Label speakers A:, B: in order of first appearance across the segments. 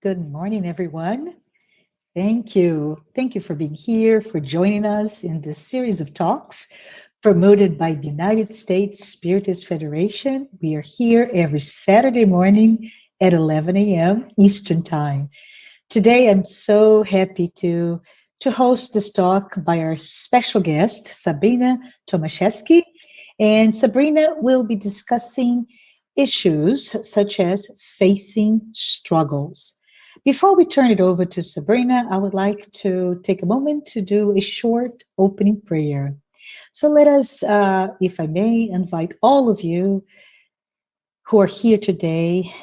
A: Good morning, everyone. Thank you. Thank you for being here, for joining us in this series of talks promoted by the United States Spiritist Federation. We are here every Saturday morning at 11 a.m. Eastern Time. Today, I'm so happy to host this talk by our special guest, SABRINA TOMASZEWSKI. And SABRINA will be discussing issues such as facing struggles. Before we turn it over to SABRINA, I would like to take a moment to do a short opening prayer. So let us, if I may, invite all of you who are here today.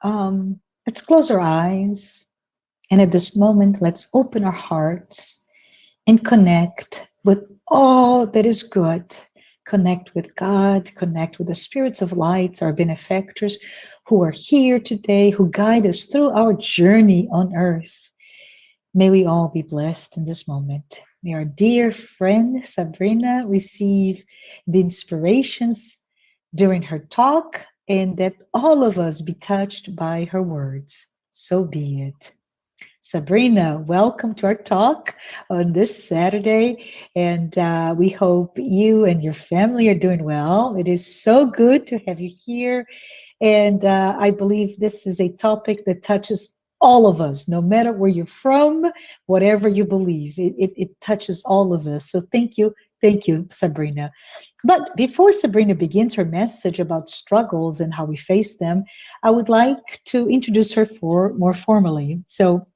A: Let's close our eyes. And at this moment, let's open our hearts and connect with all that is good. Connect with God, connect with the spirits of lights, our benefactors who are here today, who guide us through our journey on earth. May we all be blessed in this moment. May our dear friend SABRINA receive the inspirations during her talk, and that all of us be touched by her words. So be it. SABRINA, welcome to our talk on this Saturday, and we hope you and your family are doing well. It is so good to have you here, and I believe this is a topic that touches all of us, no matter where you're from, whatever you believe. It touches all of us. So thank you, SABRINA. But before SABRINA begins her message about struggles and how we face them, I would like to introduce her more formally. So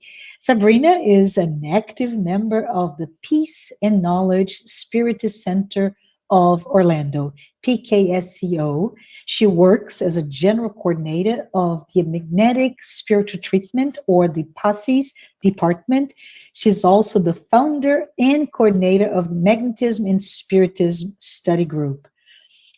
A: SABRINA is an active member of the Peace and Knowledge Spiritist Center of Orlando, PKSCO. She works as a general coordinator of the Magnetic Spiritual Treatment, or the PASIS department. She's also the founder and coordinator of the Magnetism and Spiritism Study Group.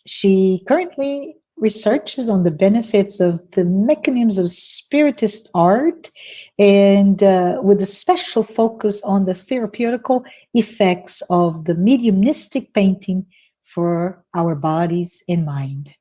A: She currently researches on the benefits of the mechanisms of Spiritist art, and with a special focus on the therapeutical effects of the mediumistic painting for our bodies and mind.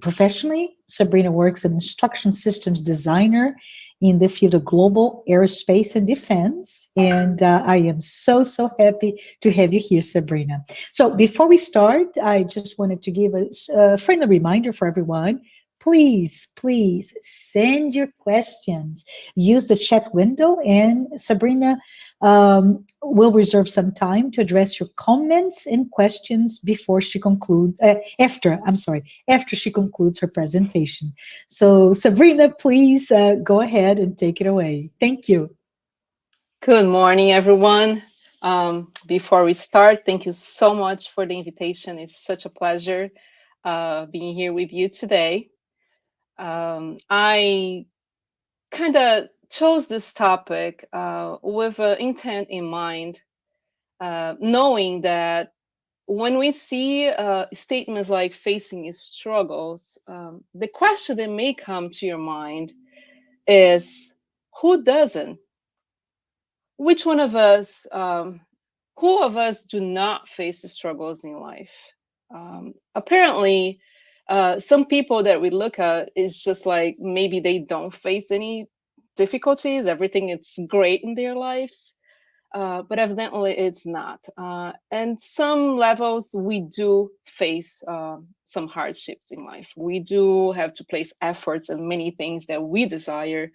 A: Professionally, SABRINA works as an instruction systems designer in the field of global aerospace and defense. And I am so happy to have you here, SABRINA. So before we start, I just wanted to give a friendly reminder for everyone. Please send your questions. Use the chat window, and SABRINA will reserve some time to address your comments and questions before she concludes, after she concludes her presentation. So SABRINA, please go ahead and take it away. Thank you.
B: Good morning, everyone. Before we start, thank you so much for the invitation. It's such a pleasure being here with you today. I kind of chose this topic with an intent in mind, knowing that when we see statements like facing struggles, the question that may come to your mind is, who doesn't? Which one of us, who of us do not face the struggles in life? Apparently, some people that we look at is just like maybe they don't face any difficulties, everything is great in their lives, but evidently it's not. And some levels we do face some hardships in life. We do have to place efforts in many things that we desire.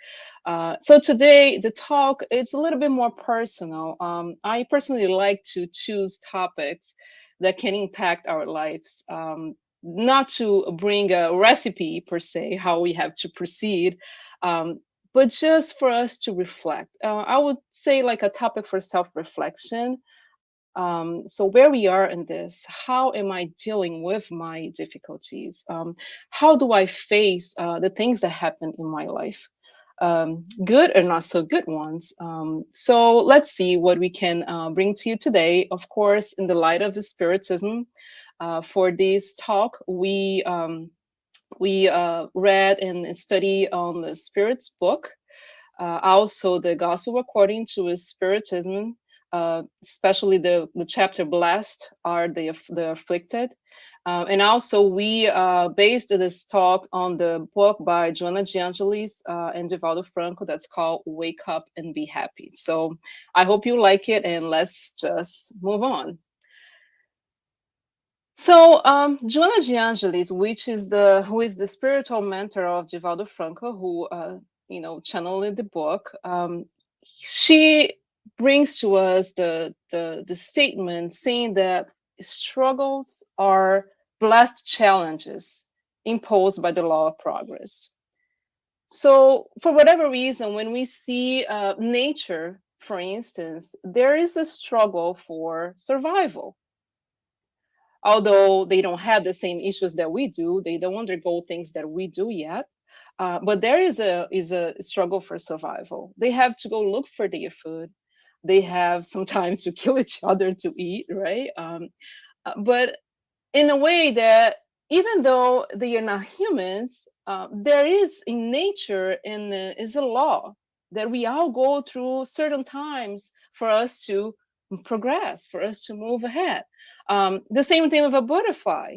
B: So today the talk, it's a little bit more personal. I personally like to choose topics that can impact our lives not to bring a recipe per se, how we have to proceed, um, but just for us to reflect. I would say like a topic for self-reflection. So where we are in this, how am I dealing with my difficulties? How do I face the things that happen in my life? Good or not so good ones. So let's see what we can bring to you today. Of course, in the light of the Spiritism, for this talk, we read and study on the Spirit's book, also the Gospel according to Spiritism, especially the chapter "Blessed are the afflicted." And also, we based this talk on the book by Joanna de Angelis and Divaldo Franco that's called Wake Up and Be Happy. So I hope you like it, and let's just move on. So Joanna de Angelis, who is the spiritual mentor of Divaldo Franco, who channeled the book, she brings to us the statement saying that struggles are blessed challenges imposed by the law of progress. So for whatever reason, when we see nature, for instance, there is a struggle for survival. Although they don't have the same issues that we do, they don't undergo things that we do yet. But there is a struggle for survival. They have to go look for their food. They have sometimes to kill each other to eat, right? But in a way that even though they are not humans, there is in nature and is a law that we all go through certain times for us to progress, for us to move ahead. The same thing with a butterfly.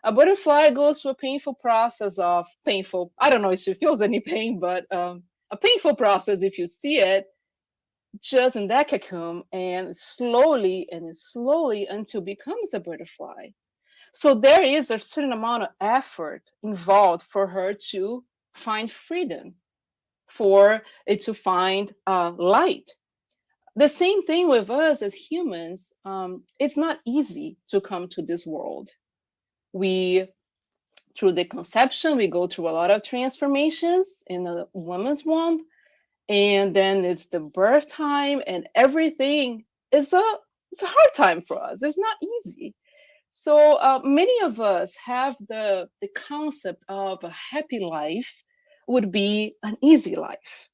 B: A butterfly goes through a painful process of painful. I don't know if she feels any pain, but a painful process if you see it just in that cocoon and slowly until it becomes a butterfly. So there is a certain amount of effort involved for her to find freedom, for it to find light. The same thing with us as humans. It's not easy to come to this world. We, through the conception, we go through a lot of transformations in a woman's womb, and then it's the birth time, and everything is it's a hard time for us. It's not easy. So many of us have the concept of a happy life would be an easy life.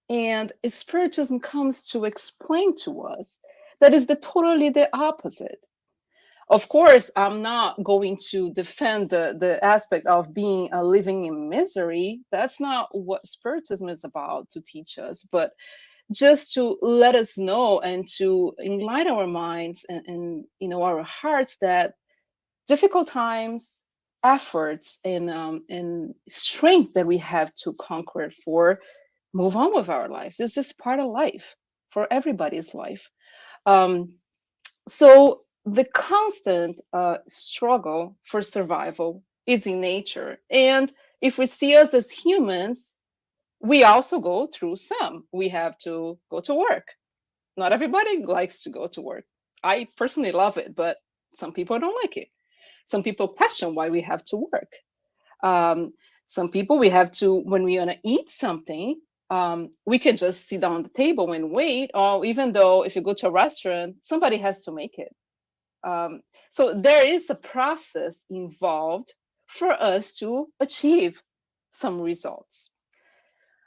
B: And spiritism comes to explain to us that is totally the opposite. Of course, I'm not going to defend the aspect of being living in misery. That's not what spiritism is about to teach us, but just to let us know and to enlighten our minds and our hearts that difficult times, efforts, and strength that we have to conquer it for move on with our lives. This is part of life for everybody's life. Um, so the constant struggle for survival is in nature. And if we see us as humans, we also go through some. We have to go to work. Not everybody likes to go to work. I personally love it, but some people don't like it. Some people question why we have to work. Um, some people we have to, when we want to eat something, we can just sit down at the table and wait, or even though if you go to a restaurant, somebody has to make it. So there is a process involved for us to achieve some results.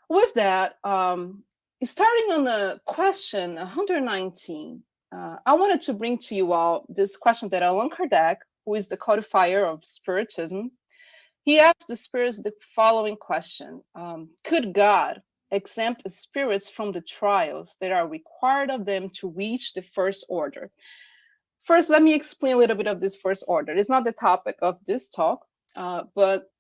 B: With that, starting on the question 119, I wanted to bring to you all this question that Allan Kardec, who is the codifier of Spiritism, he asked the spirits the following question: could God exempt spirits from the trials that are required of them to reach the first order? First, let me explain a little bit of this first order. It's not the topic of this talk, but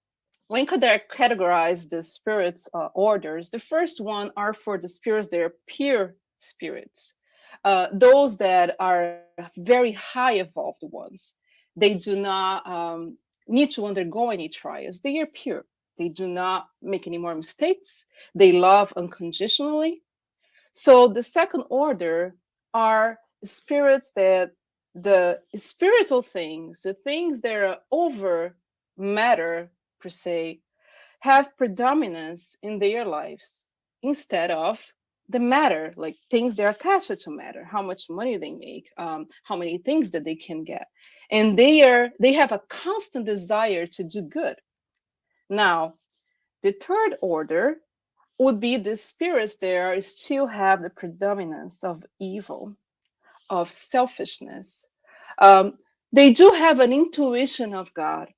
B: when Kardec categorized the spirits' orders, the first one are for the spirits that are pure spirits, those that are very high evolved ones. They do not need to undergo any trials. They are pure. They do not make any more mistakes. They love unconditionally. So the second order are spirits that the spiritual things, the things that are over matter per se, have predominance in their lives instead of the matter, like things that are attached to matter, how much money they make, how many things that they can get. And they have a constant desire to do good. Now, the third order would be the spirits there still have the predominance of evil, of selfishness. Um, they do have an intuition of God,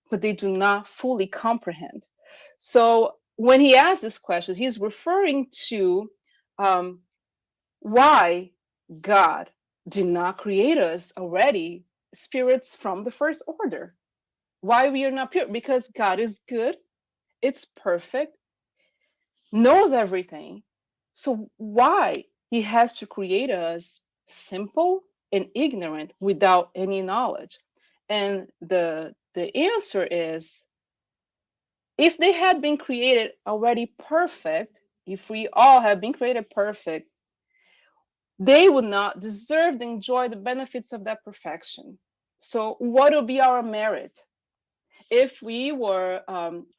B: but they do not fully comprehend. So when he asks this question, he's referring to um, why God did not create us already spirits from the first order. Why we are not pure? Because God is good, it's perfect, knows everything. So why he has to create us simple and ignorant without any knowledge? And the answer is, if they had been created already perfect, if we all have been created perfect, they would not deserve to enjoy the benefits of that perfection. So, what would be our merit if we were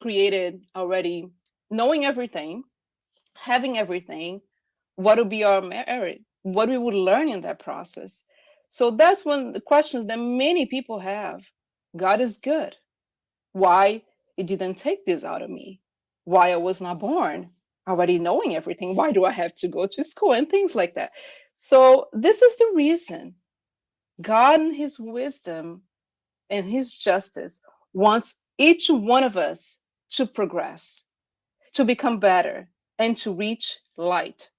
B: created already knowing everything, having everything? What would be our merit? What we would learn in that process? So, that's one the questions that many people have. God is good. Why it didn't take this out of me? Why I was not born already knowing everything? Why do I have to go to school and things like that? So this is the reason God in his wisdom and his justice wants each one of us to progress, to become better, and to reach light.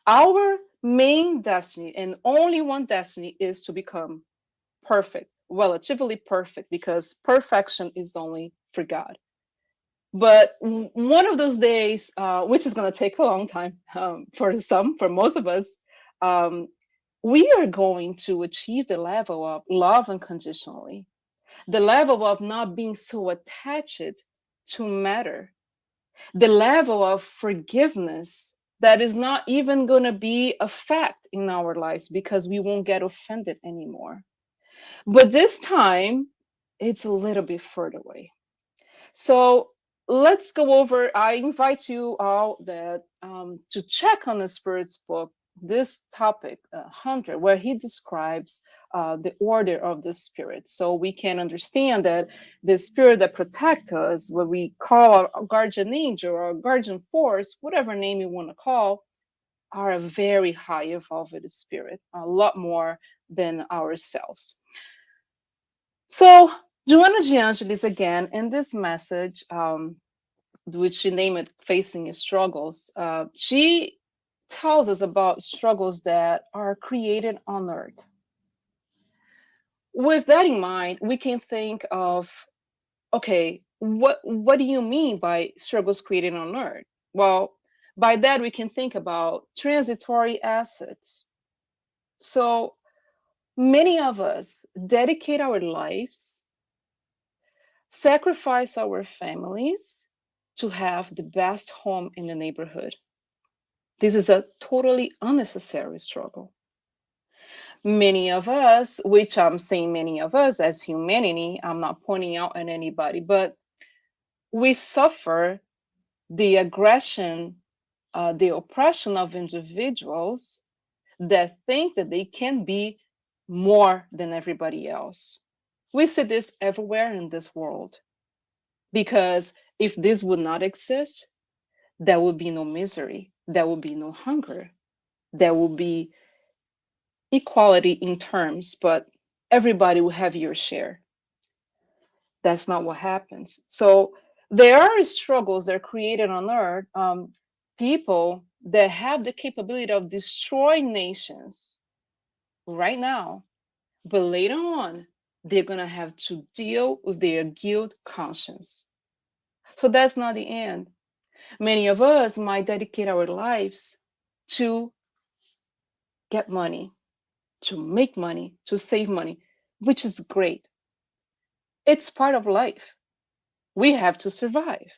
B: Our main destiny and only one destiny is to become perfect, relatively perfect, because perfection is only for God. But one of those days, which is going to take a long time for most of us, um, we are going to achieve the level of love unconditionally, the level of not being so attached to matter, the level of forgiveness that is not even going to be a fact in our lives because we won't get offended anymore. But this time, it's a little bit further away. So let's go over. I invite you all that to check on the Spirit's book this topic 100, where he describes the order of the Spirit, so we can understand that the Spirit that protects us, what we call a guardian angel or a guardian force, whatever name you want to call, are a very high evolved spirit, a lot more than ourselves. So Joanna De Angelis again in this message, which she named it Facing Struggles, she tells us about struggles that are created on earth. With that in mind, we can think of, okay, what do you mean by struggles created on earth? Well, by that we can think about transitory assets. So many of us dedicate our lives, sacrifice our families to have the best home in the neighborhood. This is a totally unnecessary struggle. Many of us, which I'm saying many of us as humanity, I'm not pointing out at anybody, but we suffer the aggression, the oppression of individuals that think that they can be more than everybody else. We see this everywhere in this world because if this would not exist, there would be no misery, there would be no hunger, there would be equality in terms, but everybody will have your share. That's not what happens. So there are struggles that are created on earth, people that have the capability of destroying nations right now, but later on, they're going to have to deal with their guilt conscience. So that's not the end. Many of us might dedicate our lives to get money, to make money, to save money, which is great. It's part of life. We have to survive.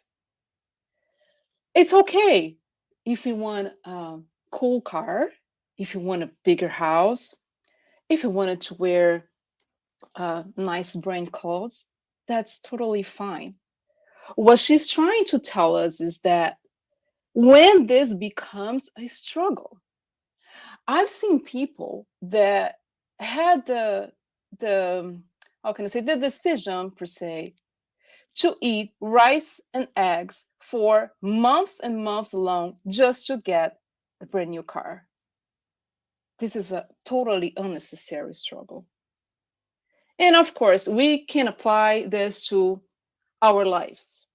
B: It's okay if you want a cool car, if you want a bigger house, If you wanted to wear nice brand clothes, that's totally fine. What she's trying to tell us is that when this becomes a struggle, I've seen people that had the how can I say, the decision per se to eat rice and eggs for months and months long just to get a brand new car. This is a totally unnecessary struggle. And of course, we can apply this to our lives.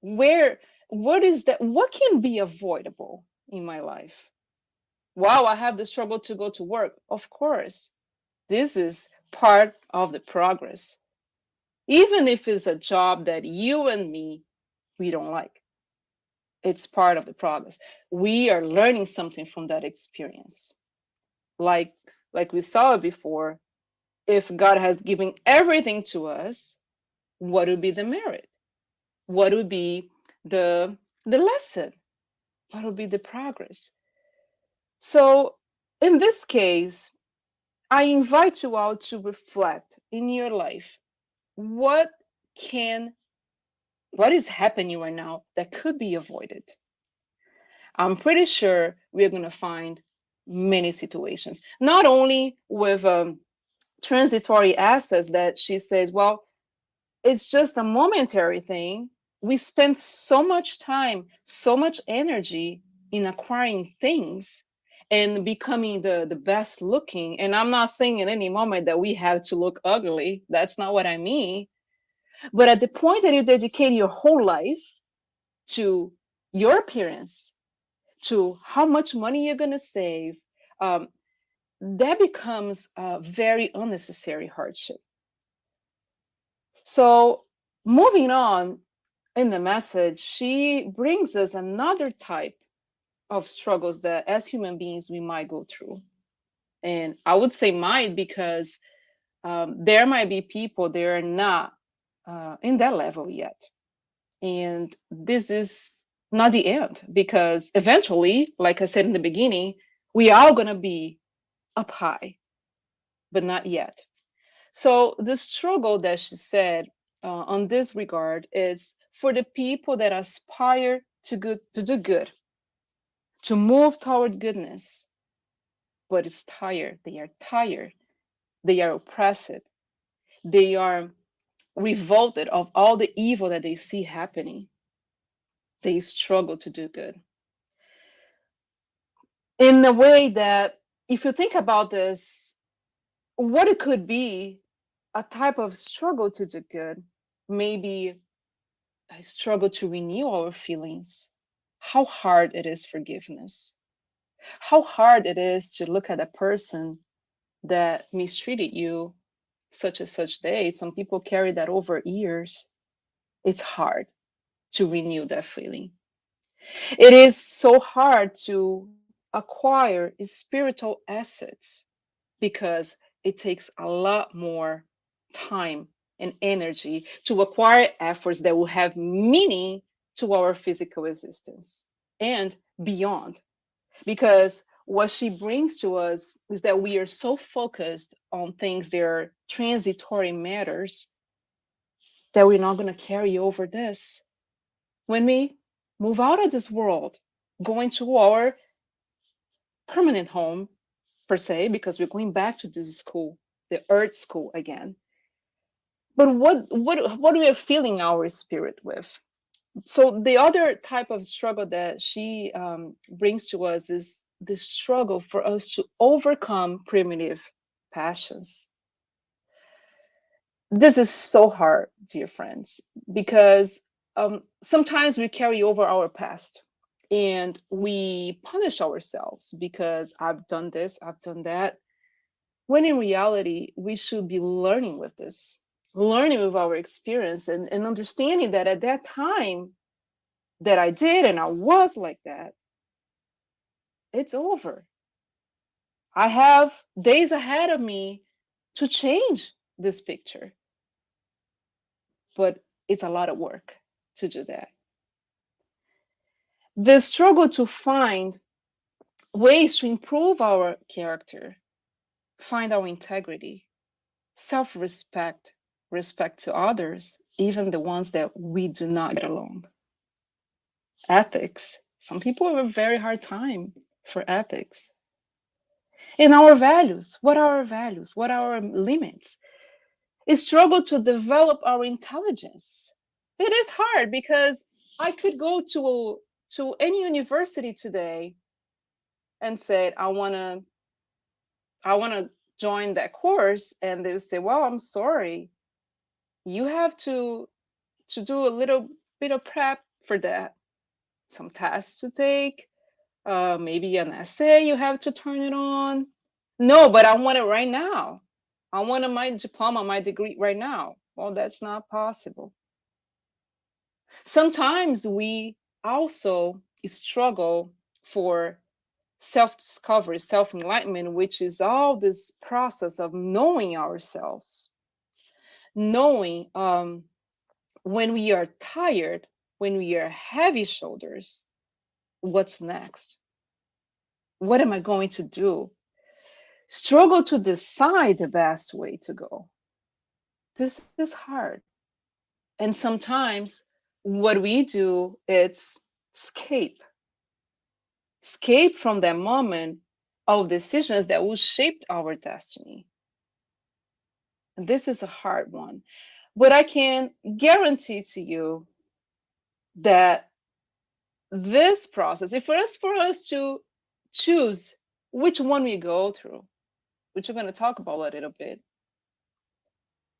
B: Where, what is that? What can be avoidable in my life? Wow, I have the struggle to go to work. Of course, this is part of the progress. Even if it's a job that you and me, we don't like, it's part of the progress. We are learning something from that experience. Like, like we saw before, if God has given everything to us, what would be the merit? What would be the lesson? What would be the progress? So in this case, I invite you all to reflect in your life what can what is happening right now that could be avoided. I'm pretty sure we're going to find many situations, not only with transitory assets that she says, well, it's just a momentary thing. We spend so much time, so much energy in acquiring things and becoming the best looking. And I'm not saying at any moment that we have to look ugly. That's not what I mean. But at the point that you dedicate your whole life to your appearance, to how much money you're going to save, um, that becomes a very unnecessary hardship. So, moving on in the message, she brings us another type of struggles that as human beings we might go through. And I would say might because there might be people that are not in that level yet. And this is not the end because eventually, like I said in the beginning, we are going to be up high, but not yet. So the struggle that she said on this regard is for the people that aspire to do good, to move toward goodness, but is tired. They are tired. They are oppressed. They are revolted of all the evil that they see happening. They struggle to do good. In a way that, if you think about this, what it could be a type of struggle to do good, maybe I struggle to renew our feelings. How hard it is forgiveness. How hard it is to look at a person that mistreated you such and such day. Some people carry that over years. It's hard to renew that feeling. It is so hard to acquire spiritual assets because it takes a lot more time and energy to acquire efforts that will have meaning to our physical existence and beyond. Because what she brings to us is that we are so focused on things that are transitory matters that we're not going to carry over this. When we move out of this world, going to our permanent home, per se, because we're going back to this school, the earth school again. But what we are filling our spirit with? So the other type of struggle that she brings to us is the struggle for us to overcome primitive passions. This is so hard, dear friends, because sometimes we carry over our past and we punish ourselves because I've done this, I've done that. When in reality, we should be learning with this, learning with our experience and understanding that at that time that I did and I was like that, it's over. I have days ahead of me to change this picture, but it's a lot of work to do that. The struggle to find ways to improve our character find our integrity, self-respect, respect to others, even the ones that we do not get along. Ethics. Some people have a very hard time for ethics. And our values. What are our values? What are our limits? Is struggle to develop our intelligence. It is hard because I could go to any university today and say I want to join that course, and they would say, well, I'm sorry, you have to do a little bit of prep for that, some tests to take, maybe an essay you have to turn it on. No, but I want it right now. I want my diploma, my degree right now. Well, that's not possible. Sometimes we also struggle for self-discovery, self-enlightenment, which is all this process of knowing ourselves, knowing when we are tired, when we are heavy shoulders, what's next? What am I going to do? Struggle to decide the best way to go. This is hard. And sometimes what we do is escape from that moment of decisions that will shape our destiny. And this is a hard one. But I can guarantee to you that this process, if for us to choose which one we go through, which we're going to talk about a little bit,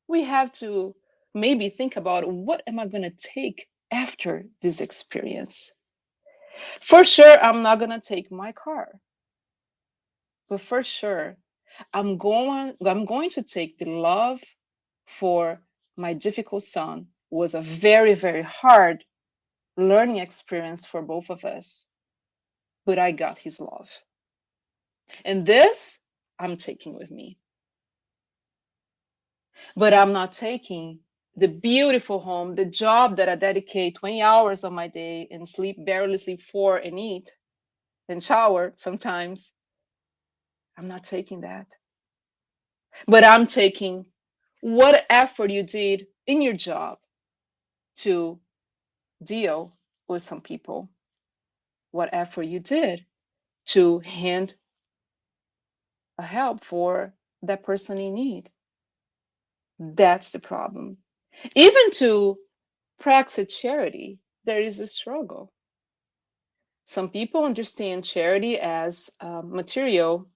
B: we have to maybe think about, what am I going to take after this experience? For sure, I'm not going to take my car. But for sure, I'm going to take the love for my difficult son. It was a very, very hard learning experience for both of us, but I got his love. And this I'm taking with me. But I'm not taking the beautiful home, the job that I dedicate 20 hours of my day and barely sleep 4 and eat and shower sometimes. I'm not taking that. But I'm taking what effort you did in your job to deal with some people, what effort you did to hand a help for that person in need. That's the problem. Even to practice charity, there is a struggle. Some people understand charity as material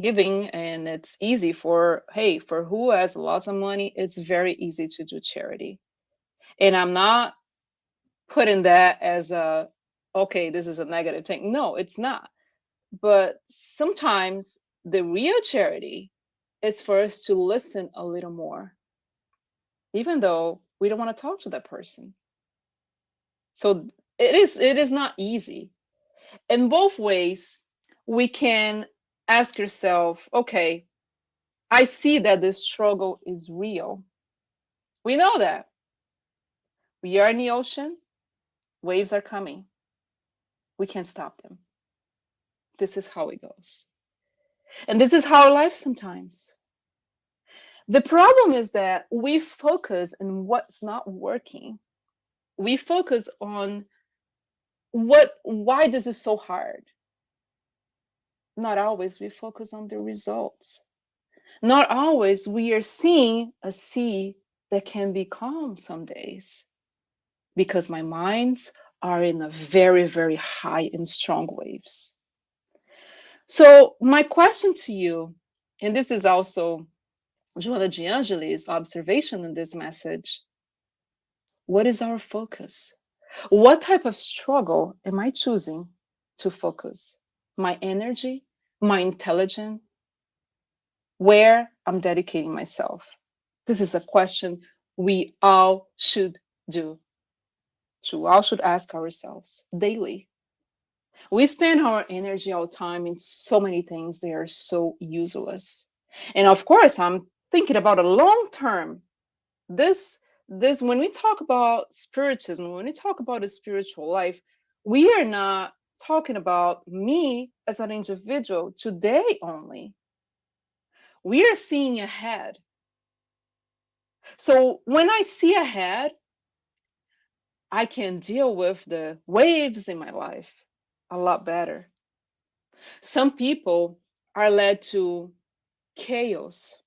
B: giving, and it's easy for who has lots of money, it's very easy to do charity. And I'm not putting that as okay, this is a negative thing. No, it's not. But sometimes the real charity is for us to listen a little more, even though we don't want to talk to that person. So it is not easy. In both ways, we can ask yourself, okay, I see that this struggle is real. We know that. We are in the ocean, waves are coming. We can't stop them. This is how it goes. And this is how life sometimes. The problem is that we focus on what's not working. We focus on why this is so hard. Not always we focus on the results. Not always we are seeing a sea that can be calm some days, because my minds are in a very, very high and strong waves. So my question to you, and this is also Joanna D'Angeli's observation in this message, what is our focus? What type of struggle am I choosing to focus? My energy, my intelligence, where I'm dedicating myself? This is a question we all should do. We all should ask ourselves daily. We spend our energy, our time in so many things that are so useless. And of course, I'm thinking about a long term. This when we talk about spiritism, when we talk about a spiritual life, we are not talking about me as an individual today only. We are seeing ahead. So when I see ahead, I can deal with the waves in my life a lot better. Some people are led to chaos,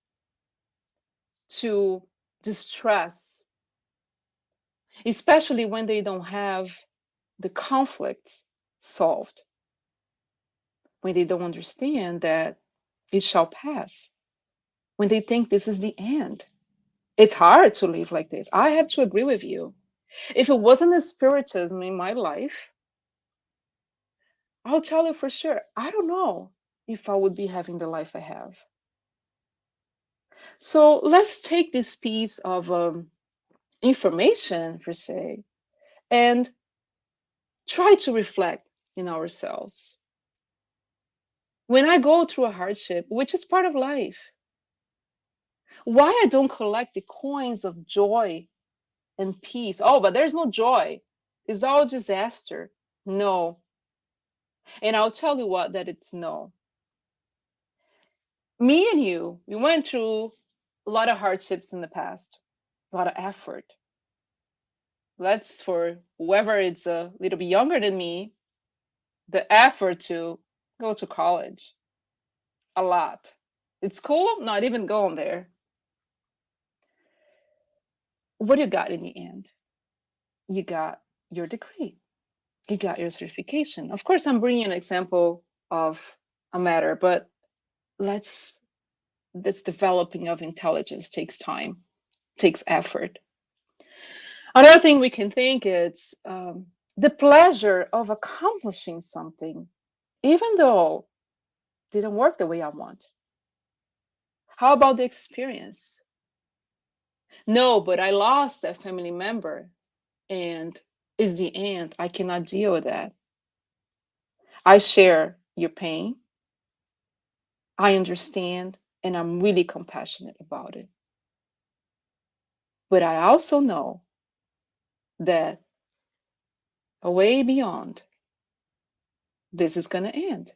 B: to distress, especially when they don't have the conflicts solved, when they don't understand that it shall pass, when they think this is the end. It's hard to live like this. I have to agree with you. If it wasn't the spiritism in my life, I'll tell you for sure, I don't know if I would be having the life I have. So let's take this piece of information, per se, and try to reflect in ourselves. When I go through a hardship, which is part of life, why I don't collect the coins of joy and peace? Oh, but there's no joy. It's all disaster. No. And I'll tell you what, that it's no. Me and you, we went through a lot of hardships in the past, a lot of effort. Let's, for whoever is a little bit younger than me, the effort to go to college, a lot. It's cool, not even going there. What you got in the end? You got your degree, you got your certification. Of course, I'm bringing an example of a matter, but let's this developing of intelligence takes time, takes effort. Another thing we can think is the pleasure of accomplishing something, even though it didn't work the way I want. How about the experience? No, but I lost that family member, and it's the end. I cannot deal with that. I share your pain. I understand, and I'm really compassionate about it. But I also know that way beyond, this is going to end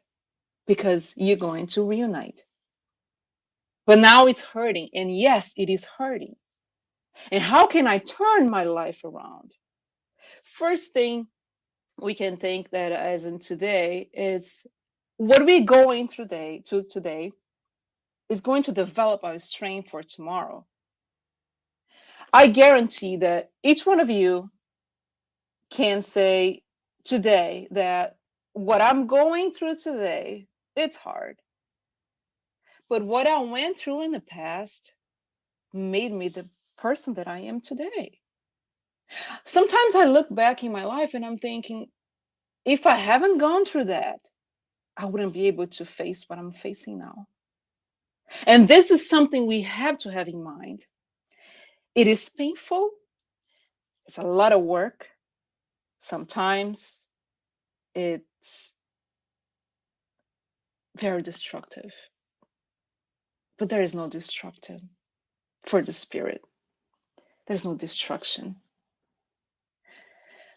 B: because you're going to reunite. But now it's hurting. And yes, it is hurting. And how can I turn my life around? First thing we can think that as in today is what we're going through today is going to develop our strength for tomorrow. I guarantee that each one of you can say today that what I'm going through today, it's hard. But what I went through in the past made me the person that I am today. Sometimes I look back in my life and I'm thinking, if I haven't gone through that, I wouldn't be able to face what I'm facing now. And this is something we have to have in mind. It is painful, it's a lot of work. Sometimes it's very destructive, but there is no destructive for the spirit. There's no destruction.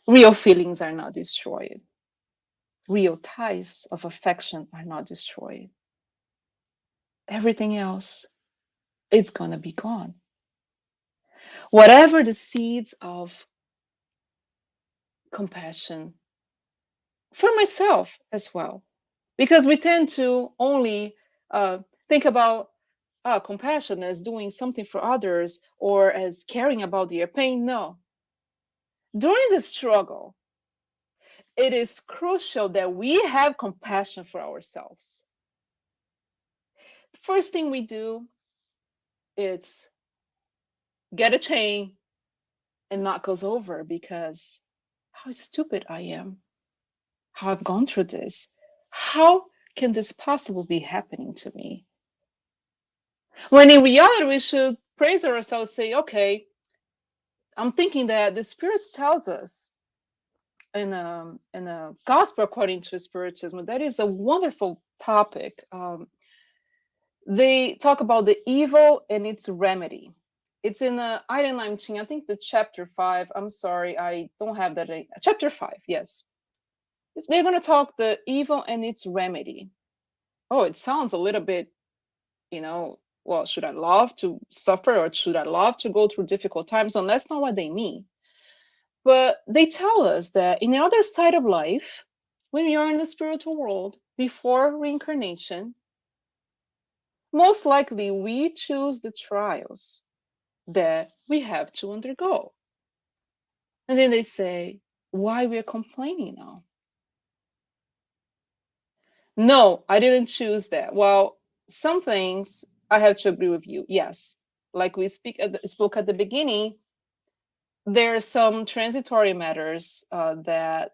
B: Real feelings are not destroyed. Real ties of affection are not destroyed. Everything else, it's going to be gone. Whatever the seeds of compassion for myself as well, because we tend to only think about compassion as doing something for others or as caring about their pain. No. During the struggle, it is crucial that we have compassion for ourselves. The first thing we do is get a chain and knock goes over because how stupid I am, how I've gone through this. How can this possibly be happening to me? When in reality, we should praise ourselves, say, okay, I'm thinking that the Spirit tells us in a gospel according to Spiritism, that is a wonderful topic. They talk about the evil and its remedy. It's in item 19, I think the chapter 5. I'm sorry, I don't have that. Chapter 5, yes. They're going to talk the evil and its remedy. Oh, it sounds a little bit, well, should I love to suffer or should I love to go through difficult times? And that's not what they mean. But they tell us that in the other side of life, when we are in the spiritual world, before reincarnation, most likely we choose the trials that we have to undergo. And then they say, why we're complaining now? No, I didn't choose that. Well, some things I have to agree with you. Yes, like we spoke at the beginning, there are some transitory matters that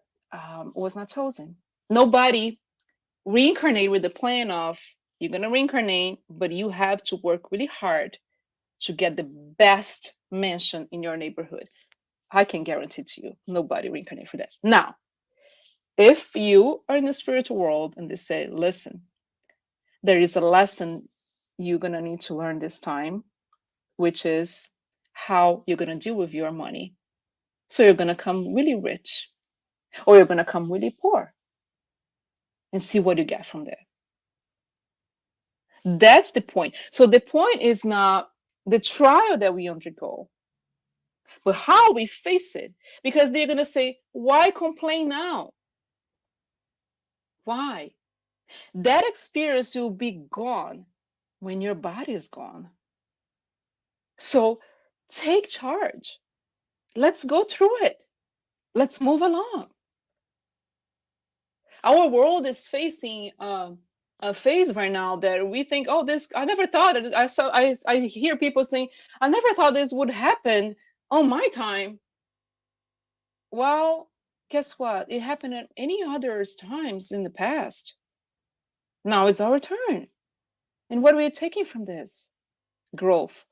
B: was not chosen. Nobody reincarnate with the plan of you're going to reincarnate, but you have to work really hard to get the best mansion in your neighborhood. I can guarantee to you, nobody reincarnate for that. Now, if you are in the spiritual world and they say, listen, there is a lesson you're going to need to learn this time, which is how you're going to deal with your money. So you're going to come really rich or you're going to come really poor and see what you get from there. That's the point. So the point is not the trial that we undergo, but how we face it. Because they're going to say, why complain now? Why? That experience will be gone when your body is gone. So take charge. Let's go through it. Let's move along. Our world is facing a phase right now that we think, oh, this, I never thought it. I hear people saying, I never thought this would happen on my time. Well, guess what? It happened at any other times in the past. Now it's our turn. And what are we taking from this? Growth,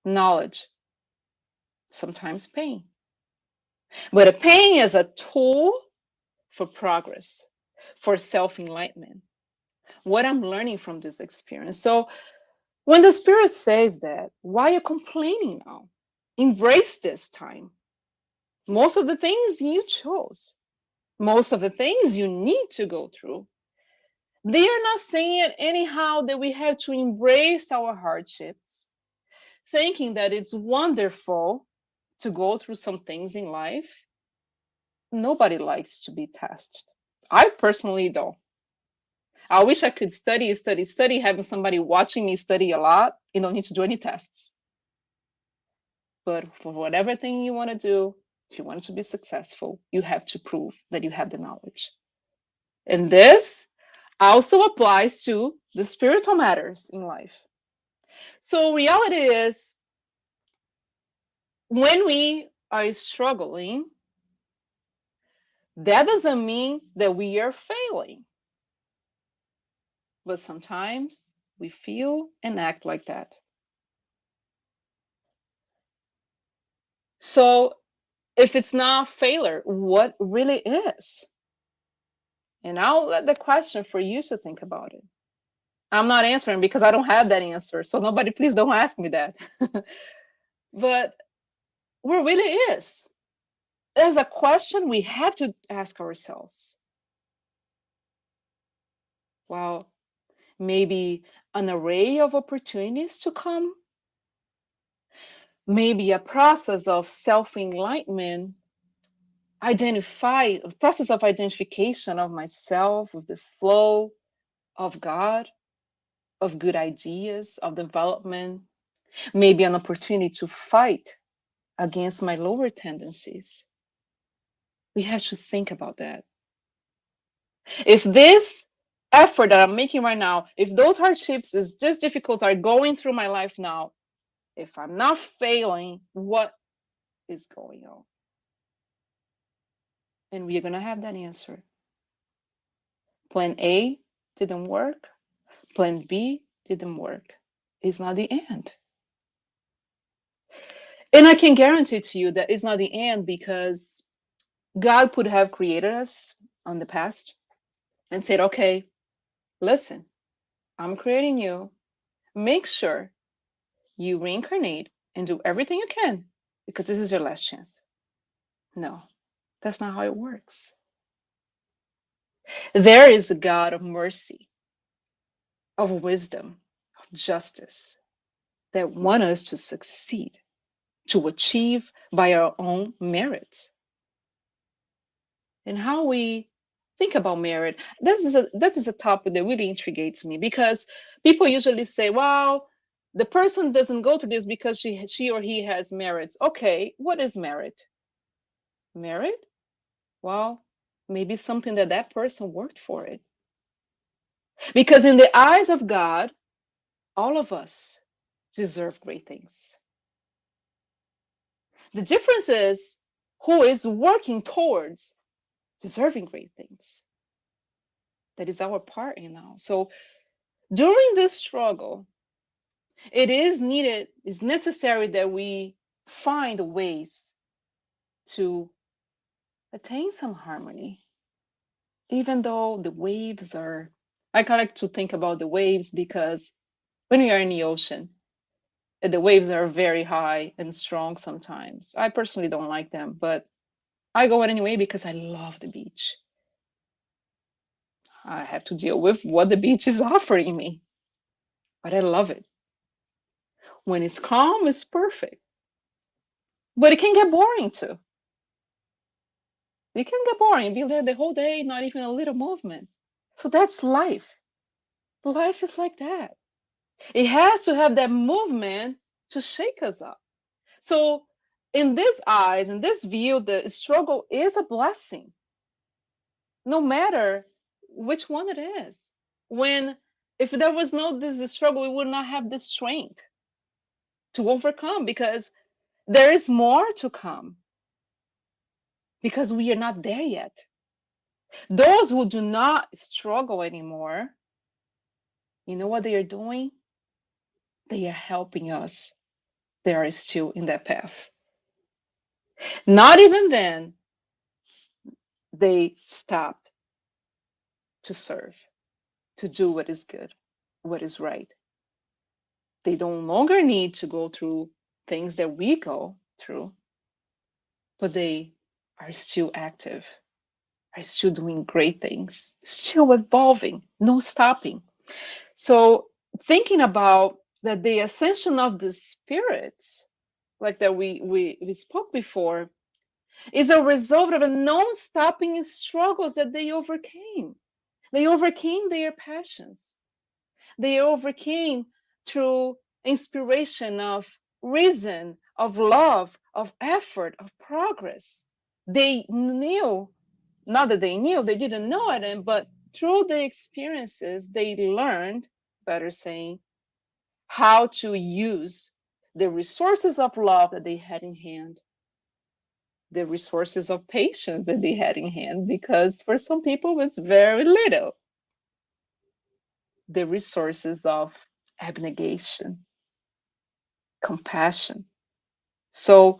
B: knowledge, sometimes pain. But a pain is a tool for progress, for self-enlightenment. What I'm learning from this experience. So when the spirit says that, why are you complaining now? Embrace this time. Most of the things you chose, most of the things you need to go through, they are not saying it anyhow that we have to embrace our hardships, thinking that it's wonderful to go through some things in life. Nobody likes to be tested. I personally don't. I wish I could study, having somebody watching me study a lot. You don't need to do any tests. But for whatever thing you want to do, if you want to be successful, you have to prove that you have the knowledge. And this also applies to the spiritual matters in life. So reality is, when we are struggling, that doesn't mean that we are failing. But sometimes we feel and act like that. So if it's not failure, what really is? And I'll let the question for you to think about it. I'm not answering because I don't have that answer. So nobody, please don't ask me that. But what really is a question we have to ask ourselves. Well, maybe an array of opportunities to come. Maybe a process of self-enlightenment, a process of identification of myself, of the flow of God, of good ideas, of development, maybe an opportunity to fight against my lower tendencies. We have to think about that. If this effort that I'm making right now, if those hardships, is this difficult, are going through my life now, if I'm not failing, what is going on? And we're going to have that answer. Plan A didn't work. Plan B didn't work. It's not the end. And I can guarantee to you that it's not the end, because God could have created us on the past and said, okay, listen, I'm creating you. Make sure you reincarnate and do everything you can, because this is your last chance. No, that's not how it works. There is a God of mercy, of wisdom, of justice. that want us to succeed, to achieve by our own merits. And how we think about merit, this is a topic that really intrigues me, because people usually say, well, the person doesn't go to this because she or he has merits. Okay, what is merit? Merit? Well, maybe something that person worked for it. Because in the eyes of God, all of us deserve great things. The difference is who is working towards deserving great things. That is our part now. So during this struggle, it is needed, it's necessary that we find ways to attain some harmony, even though the waves are, I like to think about the waves, because when we are in the ocean, the waves are very high and strong sometimes. I personally don't like them, but I go anyway because I love the beach. I have to deal with what the beach is offering me, but I love it. When it's calm, it's perfect, but it can get boring too. It can get boring, be there the whole day, not even a little movement. So that's life. Life is like that. It has to have that movement to shake us up. So in this eyes, in this view, the struggle is a blessing, no matter which one it is. If there was no this struggle, we would not have the strength to overcome, because there is more to come, because we are not there yet. Those who do not struggle anymore, you know what they are doing? They are helping us. They are still in that path. Not even then, they stopped to serve, to do what is good, what is right. They no longer need to go through things that we go through, but they are still active, are still doing great things, still evolving, no stopping. So thinking about that, the ascension of the spirits, like that we spoke before, is a result of a non-stopping struggles that they overcame. They overcame their passions. They overcame through inspiration of reason, of love, of effort, of progress. They knew, not that they knew, they didn't know it, but through the experiences, they learned, better saying, how to use the resources of love that they had in hand, the resources of patience that they had in hand, because for some people it's very little, the resources of abnegation, compassion. So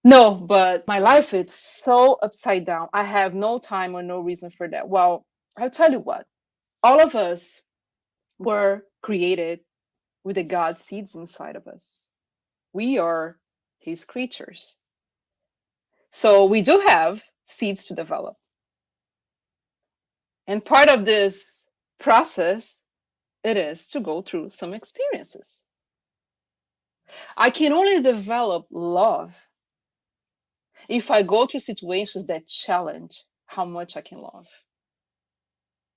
B: no, but my life is so upside down. I have no time or no reason for that. Well, I'll tell you what, all of us were created with the God seeds inside of us. We are his creatures. So we do have seeds to develop. And part of this process, it is to go through some experiences. I can only develop love if I go through situations that challenge how much I can love.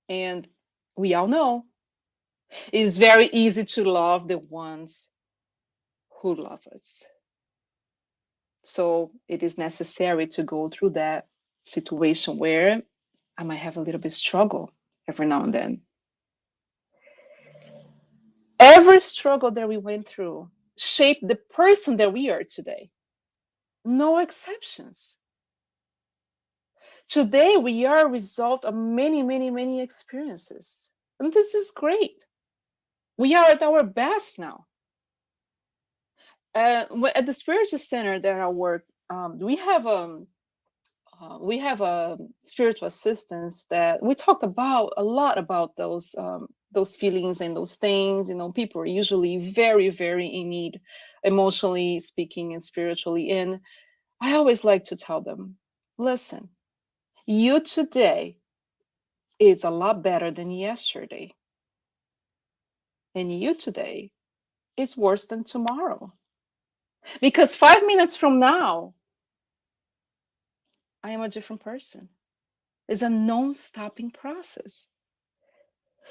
B: And we all know it's very easy to love the ones who love us. So it is necessary to go through that situation where I might have a little bit struggle every now and then. Every struggle that we went through shaped the person that we are today. No exceptions. Today, we are a result of many, many, many experiences. And this is great. We are at our best now. At the Spiritist Center that I work, we have spiritual assistants that we talked about a lot about those feelings and those things. You know, people are usually very, very in need, emotionally speaking and spiritually. And I always like to tell them, listen, you today is a lot better than yesterday. And you today is worse than tomorrow. Because 5 minutes from now, I am a different person. It's a non-stopping process.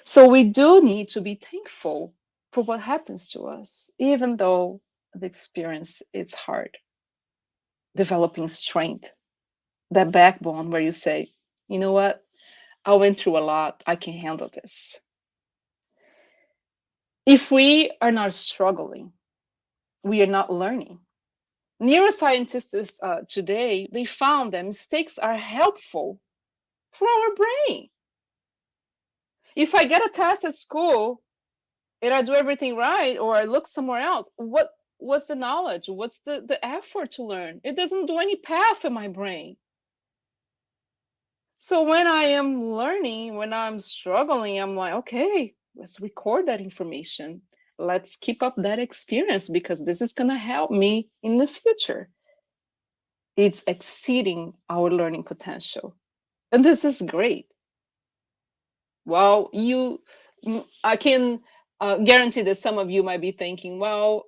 B: So we do need to be thankful for what happens to us, even though the experience is hard. Developing strength, that backbone where you say, you know what? I went through a lot. I can handle this. If we are not struggling, we are not learning. Neuroscientists today, they found that mistakes are helpful for our brain. If I get a test at school and I do everything right, or I look somewhere else, what's the knowledge? What's the effort to learn? It doesn't do any path in my brain. So when I am learning, when I'm struggling, I'm like, okay, let's record that information. Let's keep up that experience because this is going to help me in the future. It's exceeding our learning potential. And this is great. Well, I can guarantee that some of you might be thinking, well,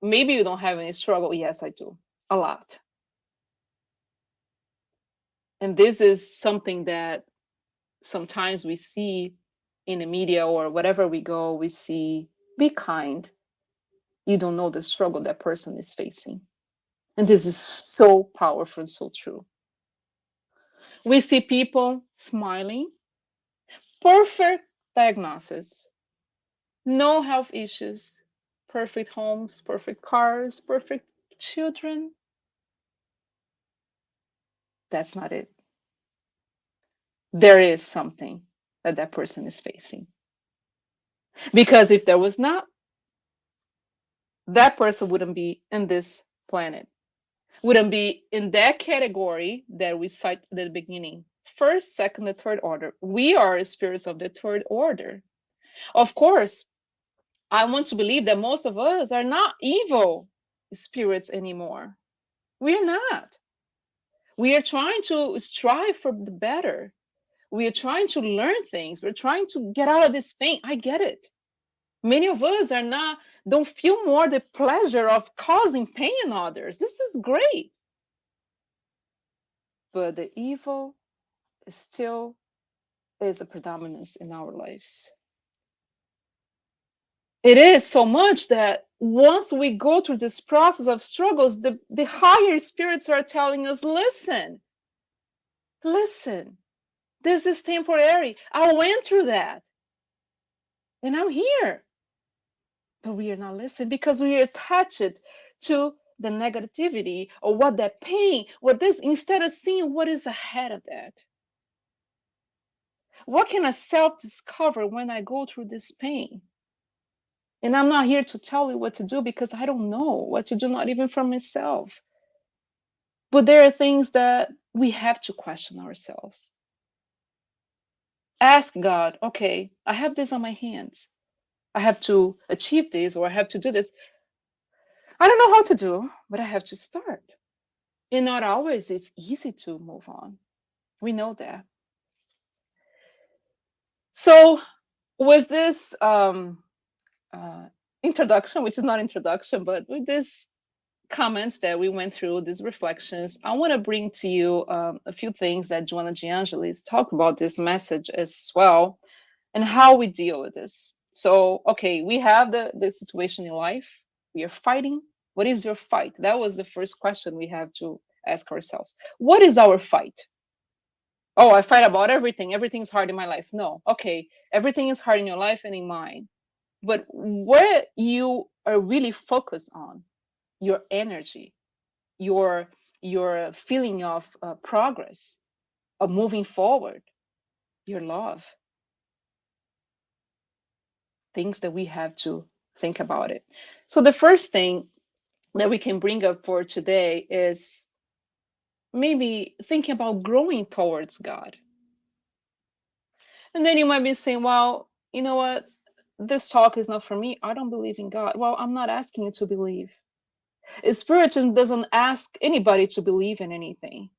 B: maybe you don't have any struggle. Yes, I do. A lot. And this is something that sometimes we see in the media or wherever we go, we see, be kind. You don't know the struggle that person is facing. And this is so powerful and so true. We see people smiling, perfect diagnosis, no health issues, perfect homes, perfect cars, perfect children. That's not it. There is something that that person is facing. Because if there was not, that person wouldn't be in this planet, wouldn't be in that category that we cite at the beginning. First, second, and third order. We are spirits of the third order. Of course, I want to believe that most of us are not evil spirits anymore. We are not. We are trying to strive for the better. We are trying to learn things. We're trying to get out of this pain. I get it. Many of us don't feel more the pleasure of causing pain in others. This is great. But the evil still is a predominance in our lives. It is so much that once we go through this process of struggles, the higher spirits are telling us, listen, this is temporary. I went through that and I'm here. But we are not listening because we are attached to the negativity or what that pain, what this, instead of seeing what is ahead of that. What can I self discover when I go through this pain? And I'm not here to tell you what to do because I don't know what to do, not even for myself. But there are things that we have to question ourselves. Ask God, okay, I have this on my hands. I have to achieve this or I have to do this. I don't know how to do, but I have to start. And not always it's easy to move on. We know that. So with this introduction, which is not introduction, but with this comments that we went through, these reflections, I want to bring to you a few things that Joanna Giangelis talked about this message as well, and how we deal with this. So, okay, we have the situation in life. We are fighting. What is your fight? That was the first question we have to ask ourselves. What is our fight? Oh, I fight about everything. Everything's hard in my life. No. Okay, everything is hard in your life and in mine. But where you are really focused on, your energy, your feeling of progress, of moving forward, your love, things that we have to think about it. So the first thing that we can bring up for today is maybe thinking about growing towards God. And then you might be saying, well, you know what, this talk is not for me. I don't believe in God. Well, I'm not asking you to believe. Spiritism doesn't ask anybody to believe in anything.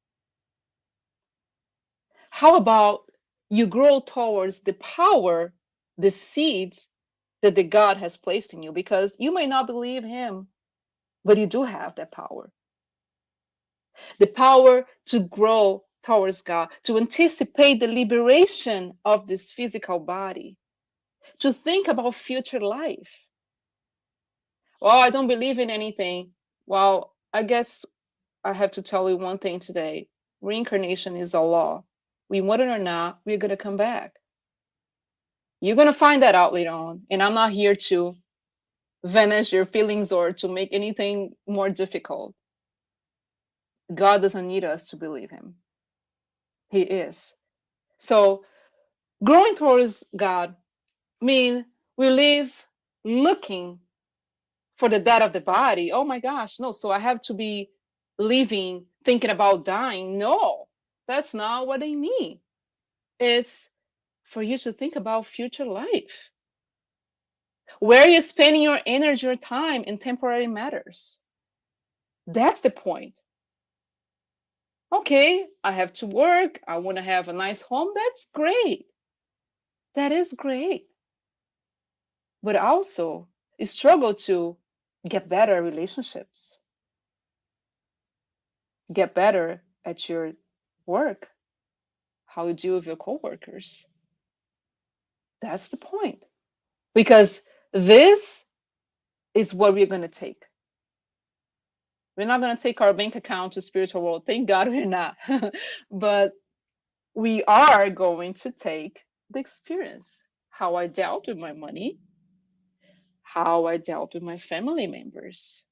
B: How about you grow towards the power, the seeds that the God has placed in you, because you may not believe him, but you do have that power. The power to grow towards God, to anticipate the liberation of this physical body, to think about future life. Well, I don't believe in anything. Well, I guess I have to tell you one thing today. Reincarnation is a law. We want it or not, we're going to come back. You're going to find that out later on. And I'm not here to vanish your feelings or to make anything more difficult. God doesn't need us to believe him. He is. So growing towards God means we live looking for the death of the body. Oh my gosh, no. So I have to be living thinking about dying. No, that's not what I mean. It's for you to think about future life. Where are you spending your energy or time in temporary matters? That's the point. Okay, I have to work. I want to have a nice home. That's great. That is great. But also, you struggle to get better relationships, get better at your work, how you deal with your coworkers. That's the point. Because this is what we're going to take. We're not going to take our bank account to spiritual world. Thank God we're not. But we are going to take the experience, how I dealt with my money, how I dealt with my family members.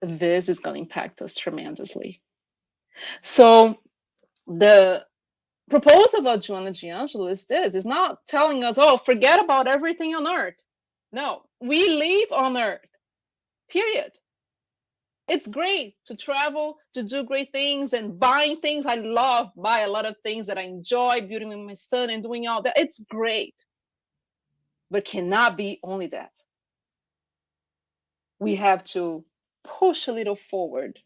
B: This is going to impact us tremendously. So the proposal of Joanna D'Angelo is this: it's not telling us, oh, forget about everything on earth. No, we live on earth, period. It's great to travel, to do great things and buying things. I love buy a lot of things that I enjoy, building with my son and doing all that. It's great, but cannot be only that. We have to push a little forward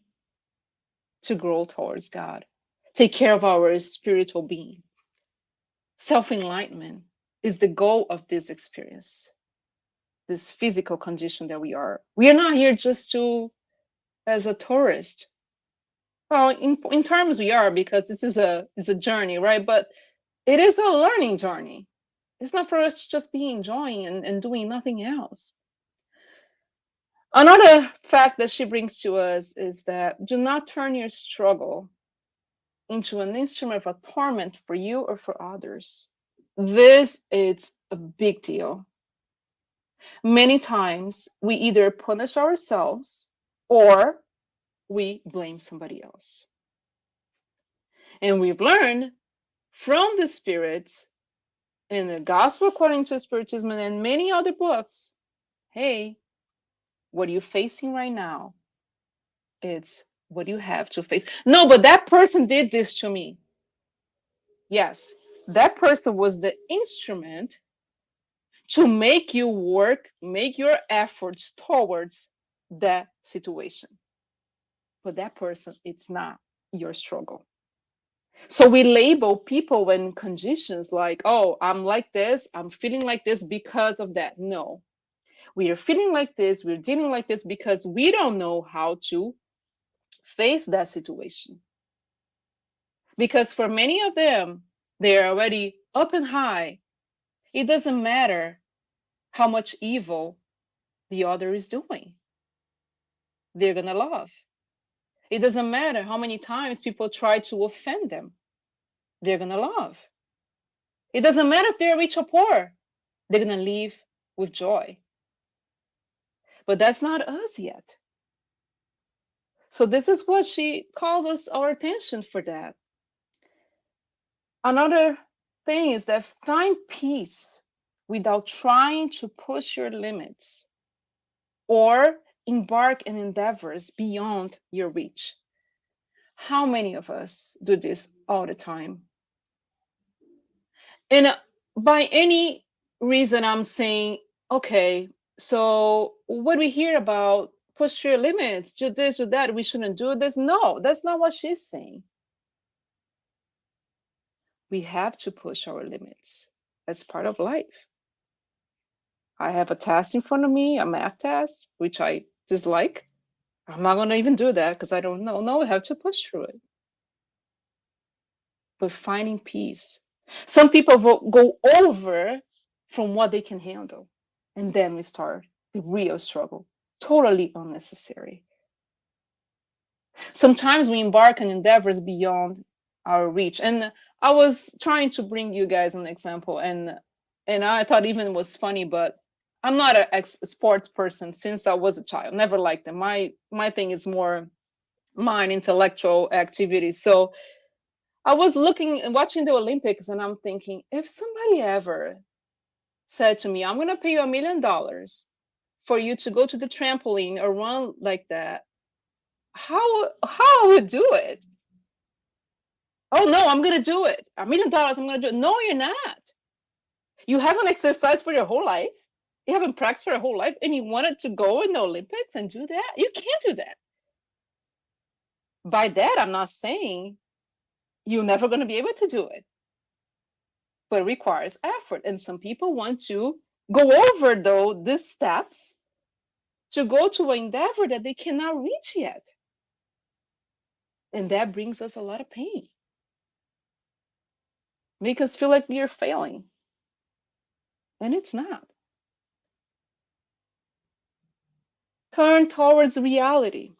B: to grow towards God, take care of our spiritual being. Self-enlightenment is the goal of this experience, this physical condition that we are. We are not here just to, as a tourist. Well, in terms we are, because this is a journey, right? But it is a learning journey. It's not for us to just be enjoying and doing nothing else. Another fact that she brings to us is that do not turn your struggle into an instrument of a torment for you or for others. This is a big deal. Many times we either punish ourselves or we blame somebody else. And we've learned from the spirits in the Gospel According to Spiritism and many other books, hey, what you're facing right now, it's what you have to face. No, but that person did this to me. Yes, that person was the instrument to make you work, make your efforts towards that situation. But that person, it's not your struggle. So we label people and conditions like, oh, I'm like this, I'm feeling like this because of that. No, we are feeling like this, we're dealing like this because we don't know how to face that situation. Because for many of them, they're already up and high. It doesn't matter how much evil the other is doing. They're going to love. It doesn't matter how many times people try to offend them. They're going to love. It doesn't matter if they're rich or poor. They're going to leave with joy. But that's not us yet. So this is what she calls us our attention for that. Another thing is that find peace without trying to push your limits or embark in endeavors beyond your reach. How many of us do this all the time? And by any reason, I'm saying, okay, so what we hear about push your limits, do this or that, we shouldn't do this. No, that's not what she's saying. We have to push our limits. That's part of life. I have a test in front of me, a math test, which I dislike. I'm not going to even do that because I don't know. No, we have to push through it. But finding peace. Some people go over from what they can handle. And then we start the real struggle. Totally unnecessary. Sometimes we embark on endeavors beyond our reach. And I was trying to bring you guys an example, and I thought even it was funny, but I'm not a sports person since I was a child. Never liked them. My thing is more mind intellectual activities. So I was looking and watching the Olympics, and I'm thinking, if somebody ever said to me, I'm going to pay you $1 million for you to go to the trampoline or run like that, how I would do it? Oh no, I'm going to do it. $1 million, I'm going to do it. No, you're not. You haven't exercised for your whole life. You haven't practiced for your whole life, and you wanted to go in the Olympics and do that? You can't do that. By that, I'm not saying you're never going to be able to do it, but it requires effort. And some people want to go over, though, these steps to go to an endeavor that they cannot reach yet. And that brings us a lot of pain. Make us feel like we are failing. And it's not. Turn towards reality.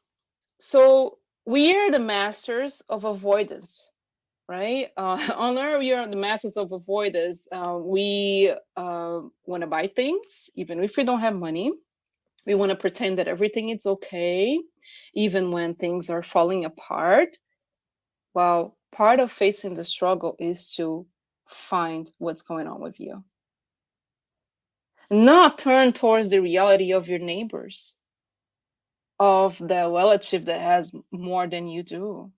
B: So we are the masters of avoidance, right? On Earth, we are the masters of avoidance. We want to buy things, even if we don't have money. We want to pretend that everything is okay, even when things are falling apart. Well, part of facing the struggle is to find what's going on with you. Not turn towards the reality of your neighbors, of the relative that has more than you do.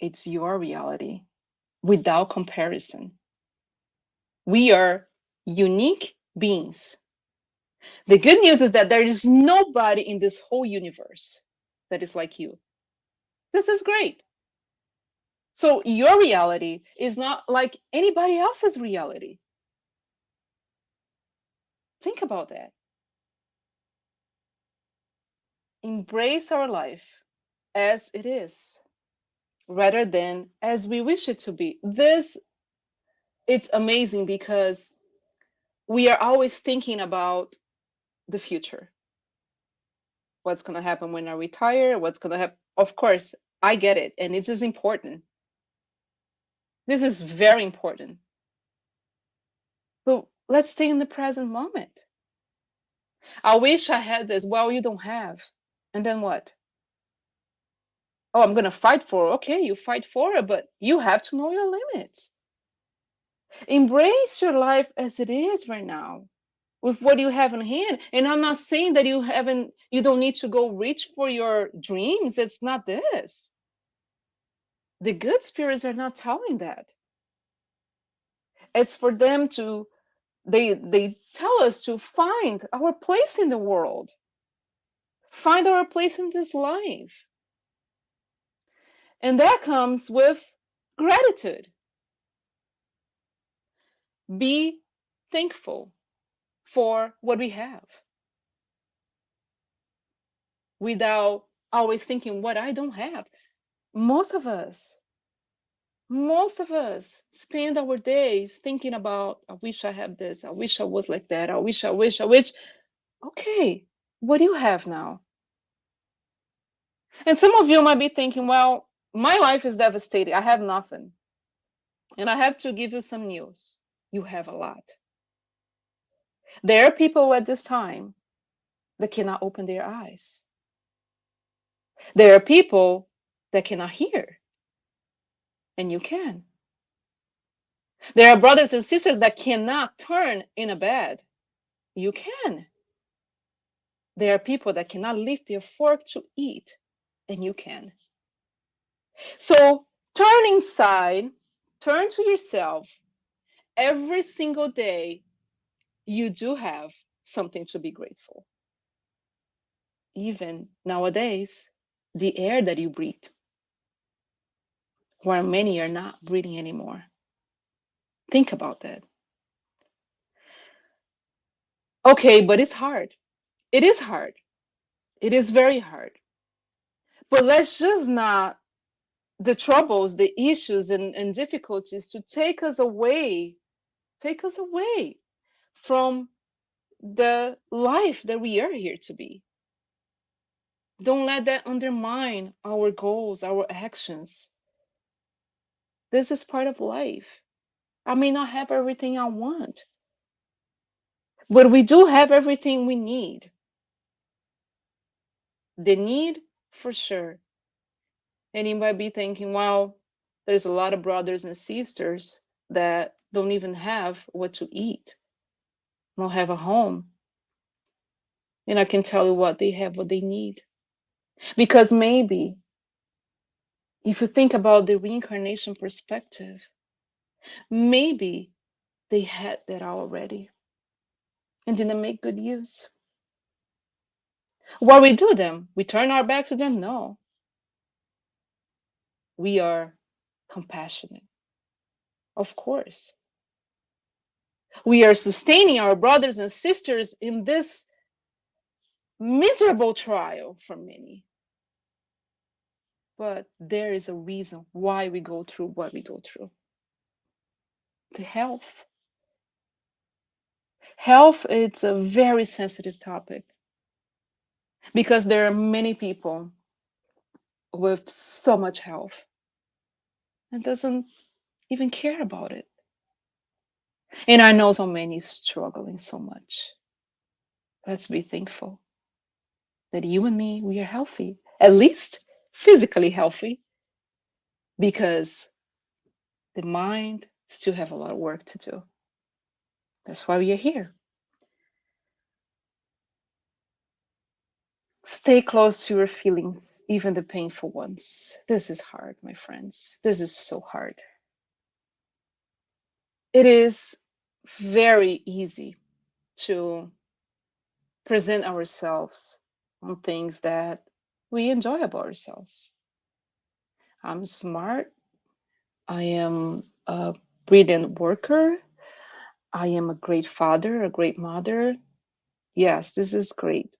B: It's your reality without comparison. We are unique beings. The good news is that there is nobody in this whole universe that is like you. This is great. So your reality is not like anybody else's reality. Think about that. Embrace our life as it is rather than as we wish it to be. It's amazing because we are always thinking about the future. What's going to happen when I retire? What's going to happen? Of course, I get it. And this is important. This is very important. But let's stay in the present moment. I wish I had this. Well, you don't have. And then what? Oh, I'm going to fight for it. Okay, you fight for it, but you have to know your limits. Embrace your life as it is right now with what you have in hand. And I'm not saying that you don't need to go reach for your dreams. It's not this. The good spirits are not telling that. It's for them to, they tell us to find our place in the world, find our place in this life. And that comes with gratitude. Be thankful for what we have without always thinking what I don't have. Most of us spend our days thinking about, I wish I had this, I wish I was like that, I wish. Okay, what do you have now? And some of you might be thinking, well, my life is devastated. I have nothing. And I have to give you some news. You have a lot. There are people at this time that cannot open their eyes. There are people that cannot hear, and you can. There are brothers and sisters that cannot turn in a bed. You can. There are people that cannot lift their fork to eat, and you can. So turn inside, turn to yourself. Every single day, you do have something to be grateful. Even nowadays, the air that you breathe, where many are not breathing anymore. Think about that. Okay, but it's hard. It is hard. It is very hard. But let's just not the troubles, the issues and difficulties to take us away from the life that we are here to be. Don't let that undermine our goals, our actions. This is part of life. I may not have everything I want, but we do have everything we need. The need, for sure. And you might be thinking, well, there's a lot of brothers and sisters that don't even have what to eat, don't have a home. And I can tell you what they have, what they need. Because maybe if you think about the reincarnation perspective, maybe they had that already and didn't make good use. What we do then? We turn our back to them? No. We are compassionate, of course. We are sustaining our brothers and sisters in this miserable trial for many. But there is a reason why we go through what we go through. The health. Health is a very sensitive topic because there are many people with so much health and doesn't even care about it. And I know so many struggling so much. Let's be thankful that you and me, we are healthy, at least physically healthy, because the mind still have a lot of work to do. That's why we are here. Stay close to your feelings, even the painful ones. This is hard, my friends. This is so hard. It is very easy to present ourselves on things that we enjoy about ourselves. I'm smart. I am a brilliant worker. I am a great father, a great mother. Yes, this is great.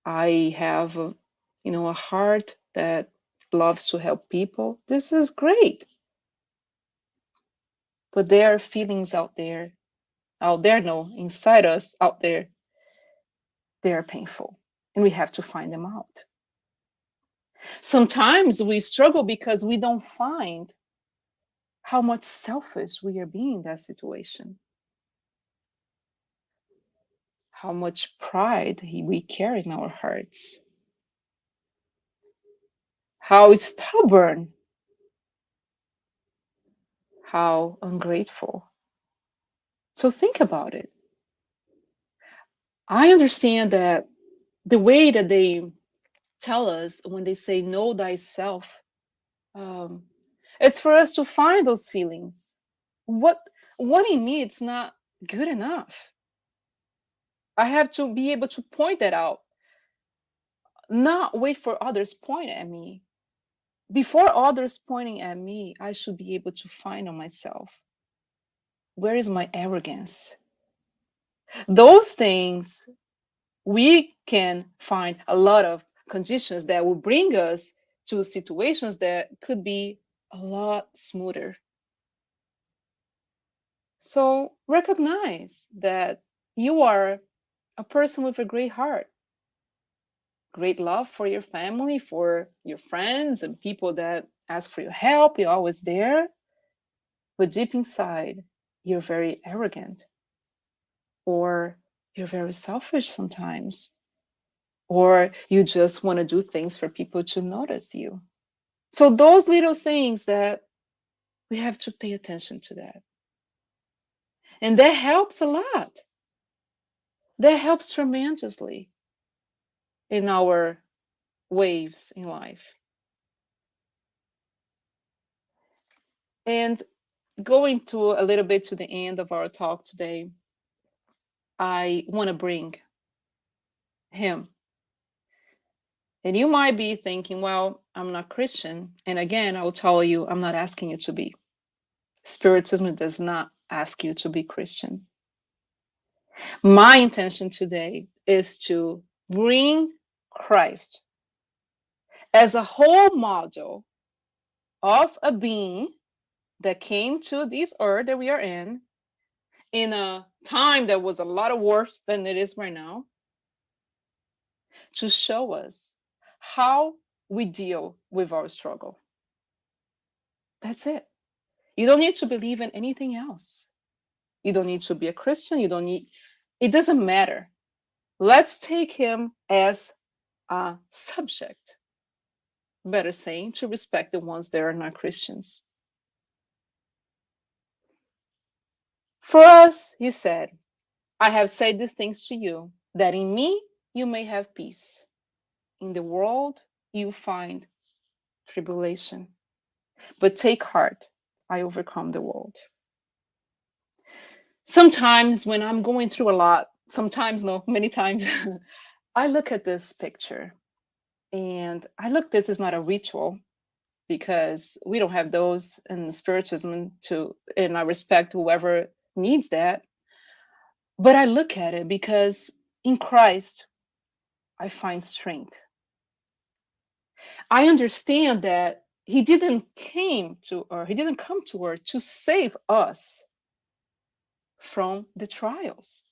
B: I have a heart that loves to help people. This is great. But there are feelings out there, no, inside us, out there, they are painful. And we have to find them out. Sometimes we struggle because we don't find how much selfish we are being in that situation, how much pride we carry in our hearts, how stubborn, how ungrateful. So think about it. I understand that the way that they tell us when they say know thyself, um, it's for us to find those feelings. What what in me it's not good enough. I have to be able to point that out, not wait for others point at me. Before others pointing at me, I should be able to find on myself. Where is my arrogance? Those things we can find a lot of conditions that will bring us to situations that could be a lot smoother. So recognize that you are a person with a great heart, great love for your family, for your friends, and people that ask for your help. You're always there. But deep inside, you're very arrogant, or you're very selfish sometimes, or you just want to do things for people to notice you. So those little things that we have to pay attention to that. And that helps a lot. That helps tremendously in our waves in life. And going to a little bit to the end of our talk today, I want to bring him. And you might be thinking, well, I'm not Christian. And again, I will tell you, I'm not asking you to be. Spiritism does not ask you to be Christian. My intention today is to bring Christ as a whole model of a being that came to this earth that we are in a time that was a lot worse than it is right now, to show us how we deal with our struggle. That's it. You don't need to believe in anything else. You don't need to be a Christian. You don't need, it doesn't matter. Let's take him as a subject. Better saying, to respect the ones that are not Christians. For us, he said, I have said these things to you, that in me you may have peace. In the world you find tribulation. But take heart, I overcome the world. Sometimes when I'm going through a lot, sometimes, no, many times, I look at this picture and this is not a ritual, because we don't have those in spiritism and I respect whoever needs that. But I look at it because in Christ, I find strength. I understand that he didn't come to earth to save us from the trials,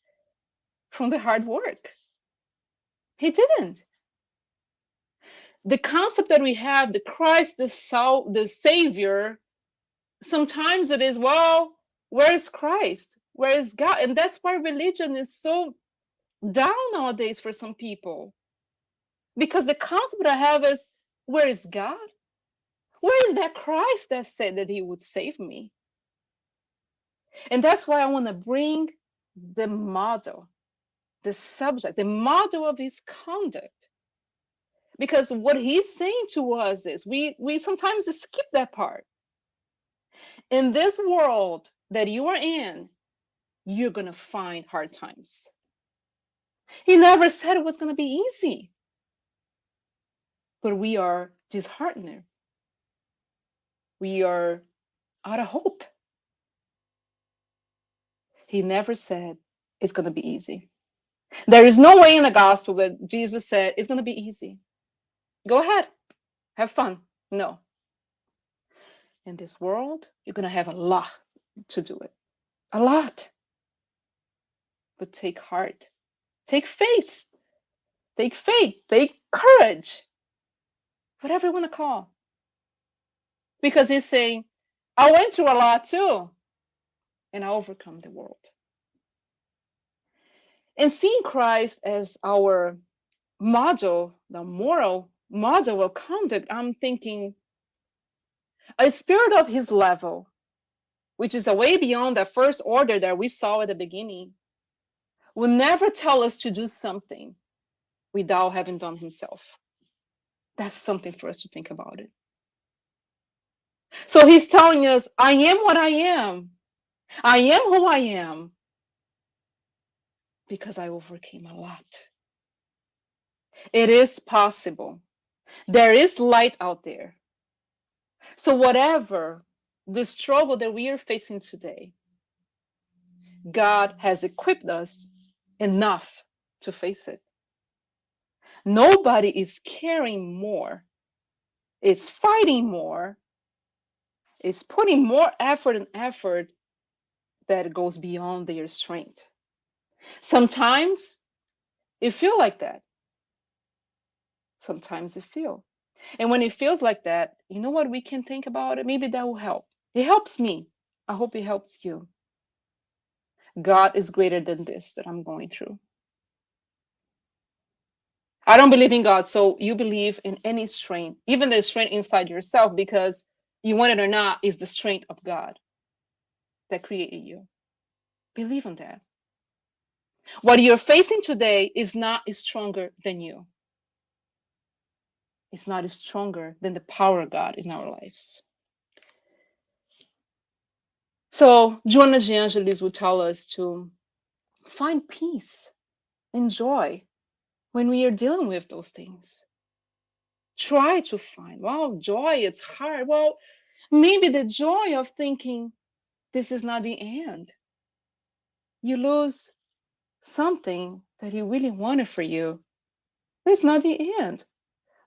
B: from the hard work. He didn't. The concept that we have, the Christ, the Savior, sometimes it is, well, where is Christ? Where is God? And that's why religion is so down nowadays for some people. Because the concept I have is, where is God? Where is that Christ that said that he would save me? And that's why I want to bring the model, the subject, the model of his conduct. Because what he's saying to us is, we sometimes skip that part. In this world that you are in, you're going to find hard times. He never said it was going to be easy. But we are disheartened. We are out of hope. He never said it's going to be easy. There is no way in the gospel that Jesus said it's going to be easy. Go ahead, have fun. No. In this world, you're going to have a lot to do it. A lot. But take heart. Take faith. Take faith. Take courage. Whatever you want to call. Because he's saying, I went through a lot too, and I overcome the world. And seeing Christ as our model, the moral model of conduct, I'm thinking a spirit of his level, which is a way beyond the first order that we saw at the beginning, will never tell us to do something without having done himself. That's something for us to think about it. So he's telling us, I am what I am. I am who I am because I overcame a lot. It is possible. There is light out there. So whatever the struggle that we are facing today, God has equipped us enough to face it. Nobody is caring more, is fighting more, is putting more effort that goes beyond their strength. Sometimes it feels like that. Sometimes it feels. And when it feels like that, you know what we can think about it? Maybe that will help. It helps me. I hope it helps you. God is greater than this that I'm going through. I don't believe in God, so you believe in any strength, even the strength inside yourself, because you want it or not, is the strength of God that created you. Believe in that. What you're facing today is not stronger than you. It's not stronger than the power of God in our lives. So Joanna de Angelis would tell us to find peace and joy when we are dealing with those things. Try to find, well, joy, it's hard. Well, maybe the joy of thinking this is not the end. You lose something that he really wanted for you, but it's not the end.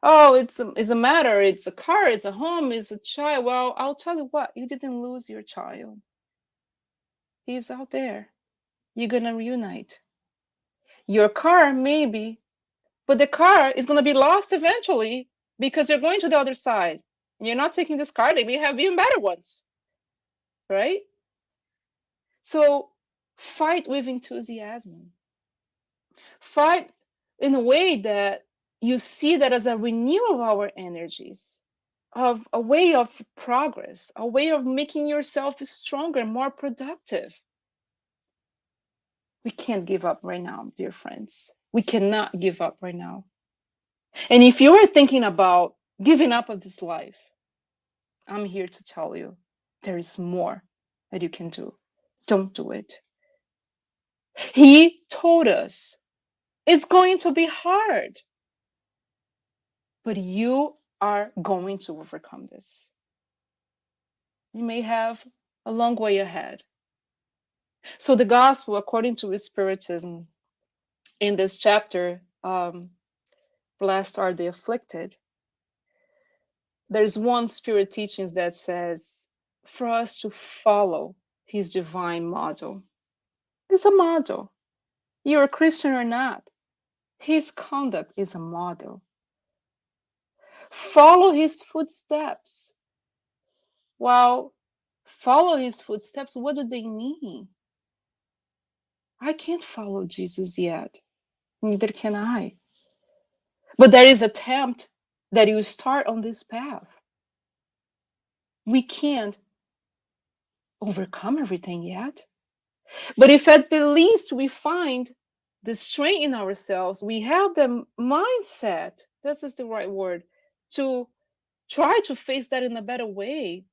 B: Oh, it's a matter, it's a car, it's a home, it's a child. Well, I'll tell you what, you didn't lose your child. He's out there. You're gonna reunite. Your car, maybe, but the car is gonna be lost eventually because you're going to the other side. And you're not taking this car, they may have even better ones, right? So fight with enthusiasm. Fight in a way that you see that as a renewal of our energies, of a way of progress, a way of making yourself stronger, more productive. We can't give up right now, dear friends. We cannot give up right now. And if you are thinking about giving up of this life, I'm here to tell you there is more that you can do. Don't do it. He told us it's going to be hard, but you are going to overcome this. You may have a long way ahead. So the gospel, according to Spiritism, in this chapter, blessed are the afflicted, there's one spirit teachings that says for us to follow his divine model. It's a model. You're a Christian or not, his conduct is a model. Follow his footsteps. Well, follow his footsteps, what do they mean? I can't follow Jesus yet, neither can I. But there is attempt that you start on this path. We can't overcome everything yet. But if at the least we find the strength in ourselves, we have the mindset, this is the right word, to try to face that in a better way,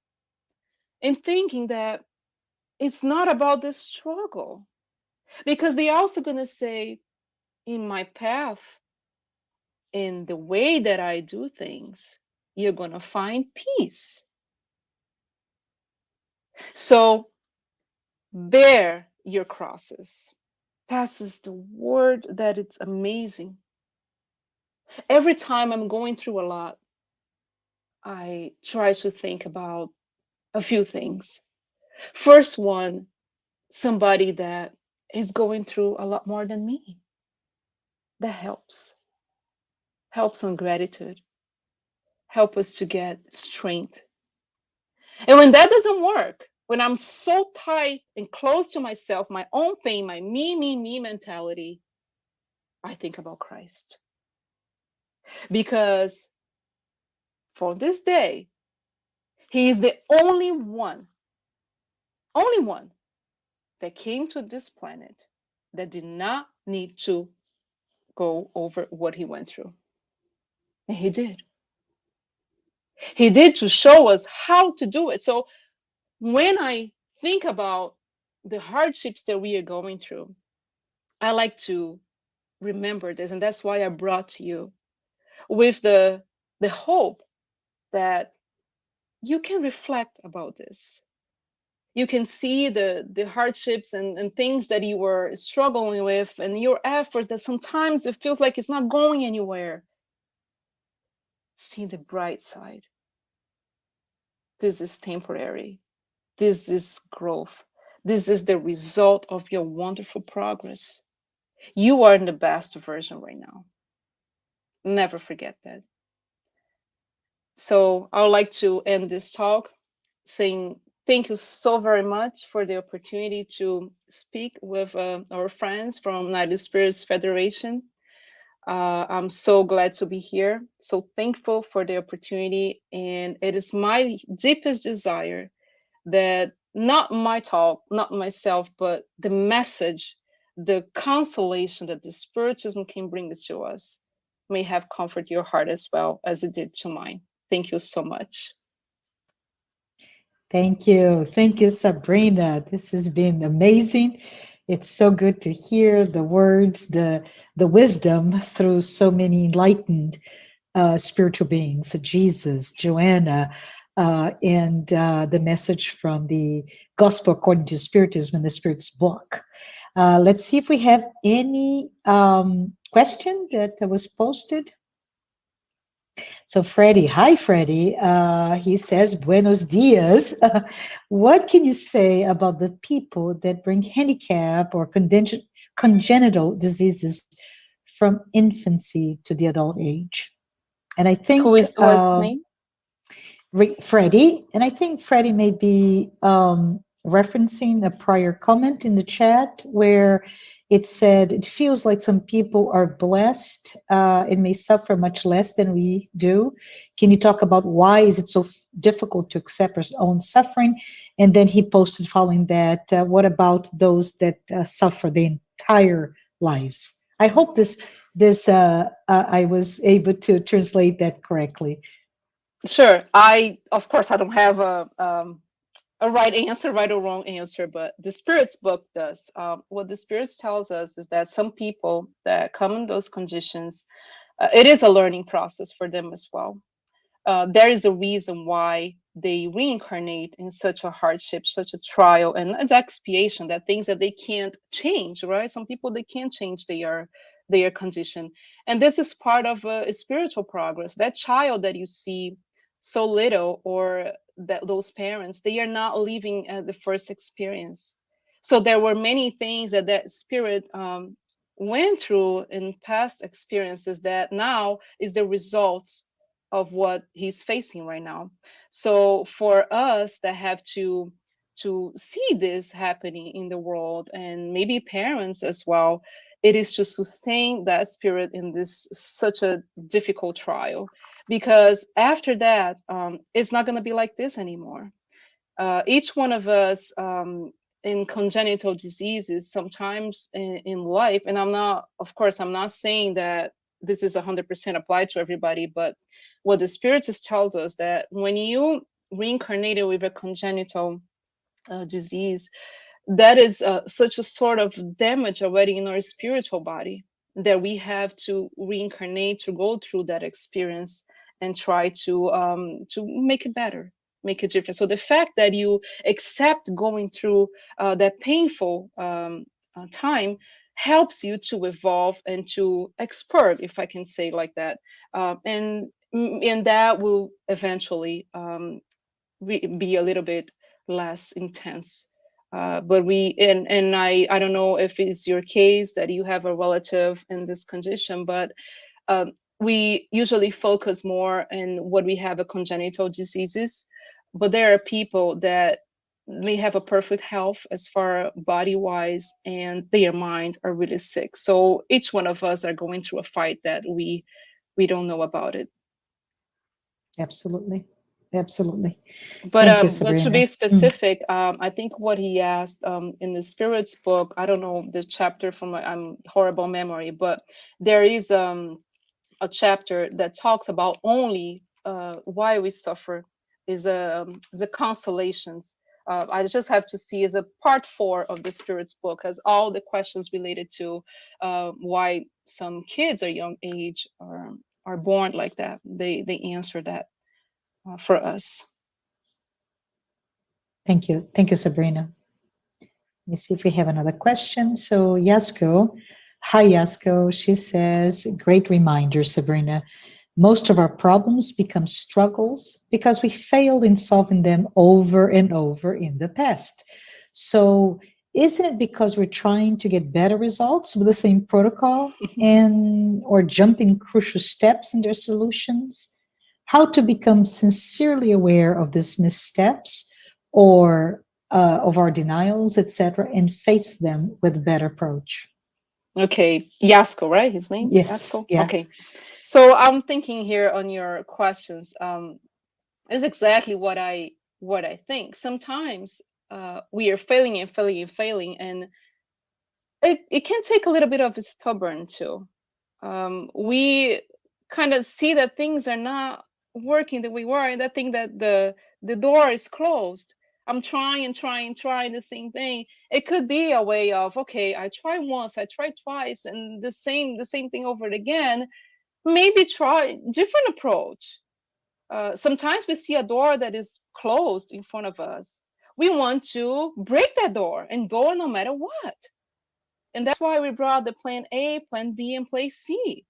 B: and thinking that it's not about this struggle. Because they're also going to say, in my path, in the way that I do things, you're going to find peace. So bear your crosses. That is the word that it's amazing. Every time I'm going through a lot, I try to think about a few things. First one, somebody that is going through a lot more than me. That helps. Helps on gratitude. Help us to get strength. And when that doesn't work, when I'm so tight and close to myself, my own pain, my me mentality, I think about Christ. Because for this day, he is the only one that came to this planet that did not need to go over what he went through. And he did. He did to show us how to do it. So when I think about the hardships that we are going through, I like to remember this, and that's why I brought to you with the hope that you can reflect about this. You can see the hardships and things that you were struggling with and your efforts that sometimes it feels like it's not going anywhere. See the bright side. This is temporary. This is growth. This is the result of your wonderful progress. You are in the best version right now. Never forget that. So I would like to end this talk saying thank you so very much for the opportunity to speak with our friends from United Spirits Federation. I'm so glad to be here, so thankful for the opportunity, and it is my deepest desire that not my talk, not myself, but the message, the consolation that the Spiritism can bring to us may have comfort your heart as well as it did to mine. Thank you so much.
A: Thank you. Thank you, Sabrina. This has been amazing. It's so good to hear the words, the wisdom through so many enlightened spiritual beings, Jesus, Joanna, and the message from the Gospel according to Spiritism in the Spirit's book. Let's see if we have any question that was posted. So Freddie, hi Freddie. He says, Buenos dias. What can you say about the people that bring handicap or congenital diseases from infancy to the adult age? And I think
B: What's the name?
A: Freddie, and I think Freddie may be referencing a prior comment in the chat where it said it feels like some people are blessed and may suffer much less than we do. Can you talk about why is it so difficult to accept our own suffering? And then he posted following that, what about those that suffer the entire lives? I hope this I was able to translate that correctly.
B: Sure. Of course, I don't have a right answer, right or wrong answer, but the Spirits book does. What the Spirits tells us is that some people that come in those conditions, it is a learning process for them as well. There is a reason why they reincarnate in such a hardship, such a trial, and it's expiation, that things that they can't change, right? Some people, they can't change their condition. And this is part of a spiritual progress. That child that you see so little, or that those parents, they are not living the first experience. So there were many things that that spirit went through in past experiences that now is the results of what he's facing right now. So for us that have to see this happening in the world, and maybe parents as well, it is to sustain that spirit in this such a difficult trial, because after that it's not going to be like this anymore. Each one of us in congenital diseases sometimes in life, and I'm not, of course I'm not saying that this is 100% applied to everybody, but what the spiritist tells us, that when you reincarnated with a congenital disease, that is such a sort of damage already in our spiritual body, that we have to reincarnate to go through that experience and try to make it better, make it different. So the fact that you accept going through that painful time helps you to evolve and to expert, if I can say like that, and that will eventually be a little bit less intense. But we and I don't know if it's your case that you have a relative in this condition, but we usually focus more on what we have a congenital diseases. But there are people that may have a perfect health as far body wise, and their mind are really sick. So each one of us are going through a fight that we don't know about it.
A: Absolutely. Absolutely.
B: But
A: Thank you,
B: but to
A: Sabrina.
B: be specific, I think what he asked in the spirits book, I don't know the chapter from my I'm horrible memory, but there is a chapter that talks about only why we suffer, is the consolations. I just have to see, is a part 4 of the spirits book, has all the questions related to why some kids at young age are born like that. They answer that for us.
A: Thank you. Thank you, Sabrina. Let me see if we have another question. So Yasko, hi Yasko, she says, great reminder, Sabrina. Most of our problems become struggles because we failed in solving them over and over in the past. So isn't it because we're trying to get better results with the same protocol and or jumping crucial steps in their solutions? How to become sincerely aware of these missteps or of our denials, etc., and face them with a better approach.
B: Okay, Yasko, right? His name?
A: Yes,
B: Yasko?
A: yeah.
B: Okay. So I'm thinking here on your questions, is exactly what I think. Sometimes we are failing and failing and failing, and it can take a little bit of stubborn too. We kind of see that things are not working the way we were, and that thing that the door is closed. I'm trying and trying, trying the same thing. It could be a way of, okay, I tried once, I tried twice, and the same thing over again. Maybe try different approach. Sometimes we see a door that is closed in front of us. We want to break that door and go no matter what. And that's why we brought the plan A, plan B, and plan C.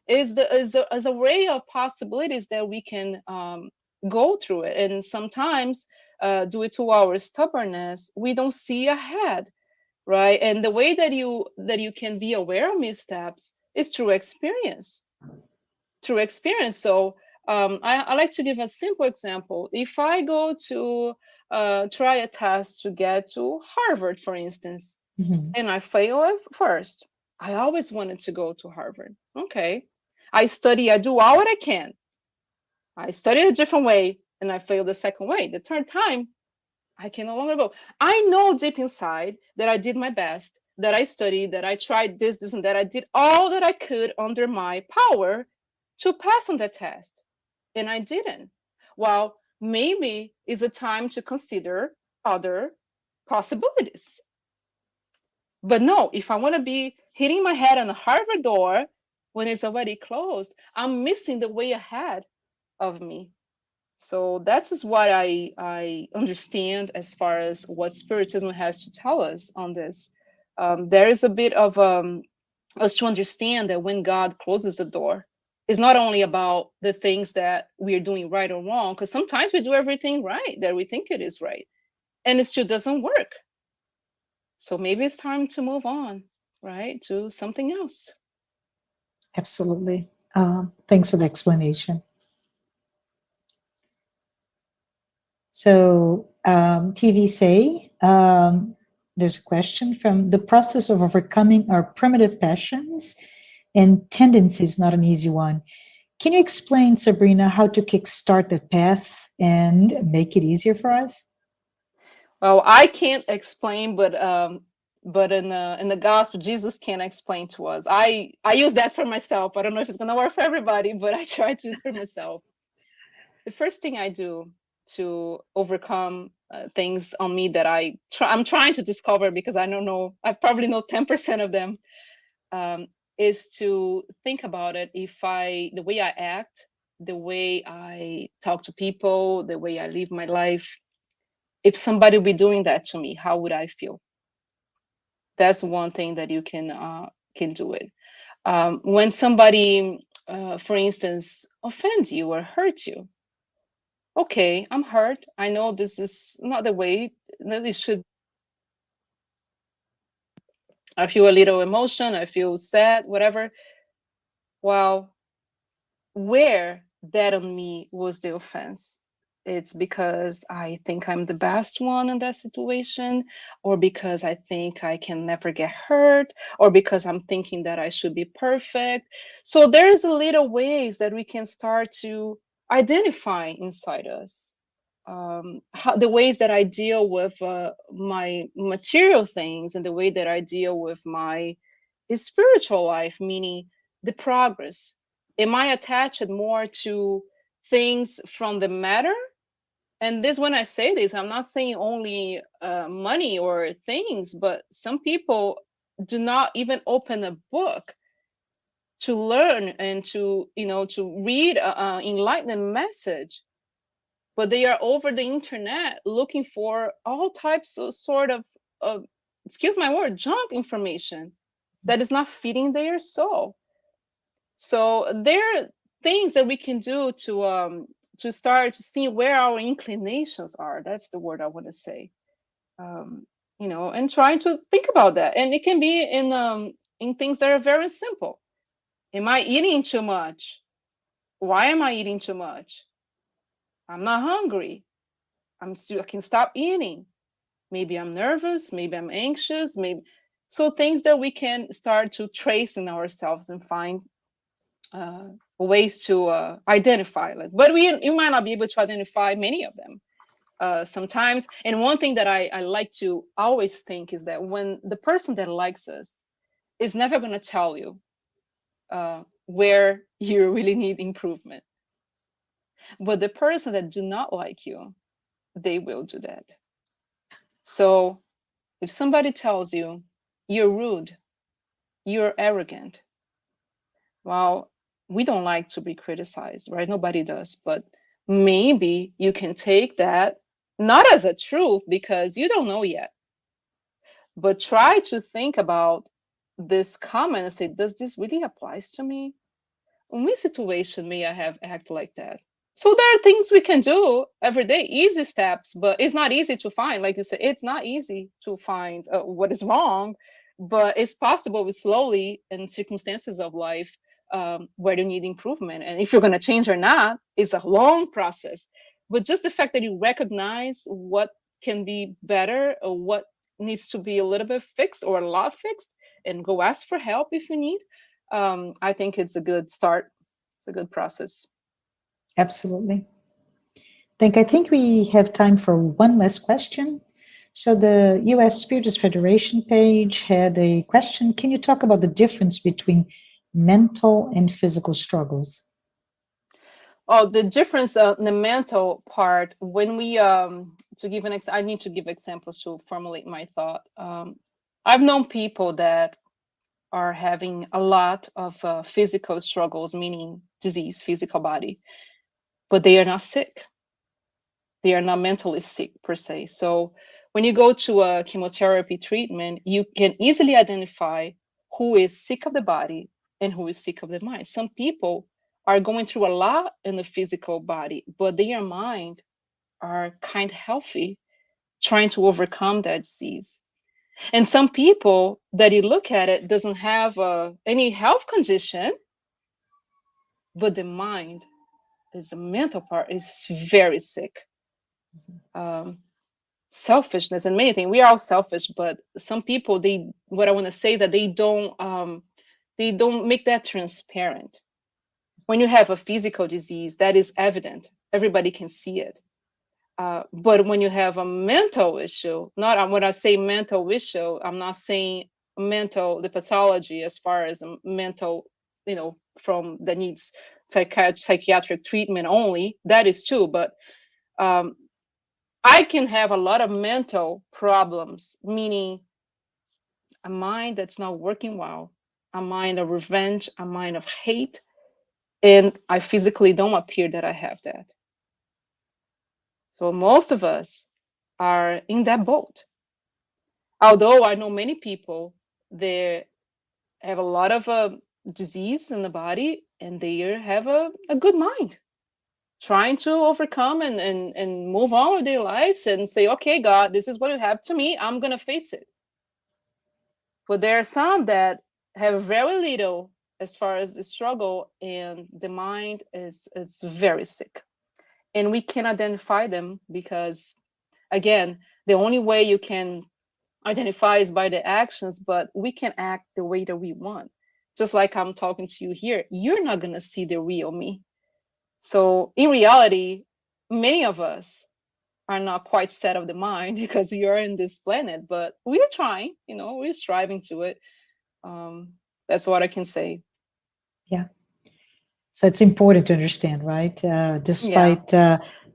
B: Is a array of possibilities that we can go through it. And sometimes, due to our stubbornness, we don't see ahead, right? And the way that you can be aware of missteps is through experience. Through experience. So I like to give a simple example. If I go to try a test to get to Harvard, for instance, and I fail at first, I always wanted to go to Harvard. Okay. I study, I do all what I can. I study a different way and I fail the second way. The third time, I can no longer go. I know deep inside that I did my best, that I studied, that I tried this, and that. I did all that I could under my power to pass on the test. And I didn't. Well, maybe it's a time to consider other possibilities. But no, if I want to be hitting my head on the Harvard door when it's already closed, I'm missing the way ahead of me. So that is what I understand as far as what Spiritism has to tell us on this. There is a bit of us to understand that when God closes a door, it's not only about the things that we are doing right or wrong, because sometimes we do everything right that we think it is right, and it still doesn't work. So maybe it's time to move on, right, to something else.
A: Absolutely. Thanks for the explanation. So, TV say, there's a question from the process of overcoming our primitive passions and tendencies, not an easy one. Can you explain, Sabrina, how to kickstart that path and make it easier for us?
B: Well, I can't explain, but in the gospel, Jesus can explain to us. I use that for myself. I don't know if it's gonna work for everybody, but I try to use it for myself. The first thing I do to overcome things on me that I'm trying to discover, because I don't know, I probably know 10% of them, is to think about it. The way I act, the way I talk to people, the way I live my life, if somebody would be doing that to me, how would I feel? That's one thing that you can do it. When somebody, for instance, offends you or hurts you, okay, I'm hurt. I know this is not the way that it should. I feel a little emotion. I feel sad, whatever. Well, where that on me was the offense? It's because I think I'm the best one in that situation, or because I think I can never get hurt, or because I'm thinking that I should be perfect. So there's a little ways that we can start to identify inside us, the ways that I deal with my material things and the way that I deal with my spiritual life, meaning the progress. Am I attached more to things from the matter? And this, when I say this, I'm not saying only money or things, but some people do not even open a book to learn and to, to read an enlightened message, but they are over the internet looking for all types of sort of excuse my word, junk information that is not feeding their soul. So there are things that we can do to start to see where our inclinations are. That's the word I want to say. And trying to think about that. And it can be in things that are very simple. Am I eating too much? Why am I eating too much? I'm not hungry. I can stop eating. Maybe I'm nervous, maybe I'm anxious, maybe. So things that we can start to trace in ourselves and find ways to identify. But you might not be able to identify many of them sometimes. And one thing that I like to always think is that when the person that likes us is never going to tell you where you really need improvement, but the person that do not like you, they will do that. So if somebody tells you you're rude, you're arrogant, well, we don't like to be criticized, right? Nobody does. But maybe you can take that not as a truth, because you don't know yet, But try to think about this comment and say, does this really applies to me? In which situation may I have act like that? So there are things we can do every day, easy steps, but it's not easy to find. Like you said, it's not easy to find what is wrong, but it's possible with slowly in circumstances of life where you need improvement. And if you're going to change or not, it's a long process. But just the fact that you recognize what can be better or what needs to be a little bit fixed or a lot fixed and go ask for help if you need, I think it's a good start. It's a good process.
A: Absolutely. I think we have time for one last question. So the U.S. Spiritist Federation page had a question. Can you talk about the difference between mental and physical struggles?
B: Oh, the difference in the mental part, when we, to give I need to give examples to formulate my thought. I've known people that are having a lot of physical struggles, meaning disease, physical body, but they are not sick. They are not mentally sick per se. So when you go to a chemotherapy treatment, you can easily identify who is sick of the body and who is sick of the mind. Some people are going through a lot in the physical body, but their mind are kind of healthy, trying to overcome that disease. And some people that you look at it doesn't have any health condition, but the mind is the mental part is very sick. Um, Selfishness and many things. We are all selfish, but some people, they, what I want to say is that they don't make that transparent. When you have a physical disease, that is evident. Everybody can see it. But when you have a mental issue, not when I say mental issue, I'm not saying mental, the pathology as far as a mental, from that needs psychiatric treatment only. That is true, but um, I can have a lot of mental problems, meaning a mind that's not working well, a mind of revenge, a mind of hate, and I physically don't appear that I have that. So most of us are in that boat. Although I know many people, they have a lot of disease in the body and they have a good mind, trying to overcome and move on with their lives and say, okay, God, this is what you have to me. I'm going to face it. But there are some that have very little as far as the struggle, and the mind is very sick. And we can identify them because, again, the only way you can identify is by the actions, but we can act the way that we want. Just like I'm talking to you here, you're not going to see the real me. So in reality, many of us are not quite set of the mind because we are in this planet, but we're trying, we're striving to it. That's what I can say.
A: Yeah. So it's important to understand, right?
B: Yeah.
A: Despite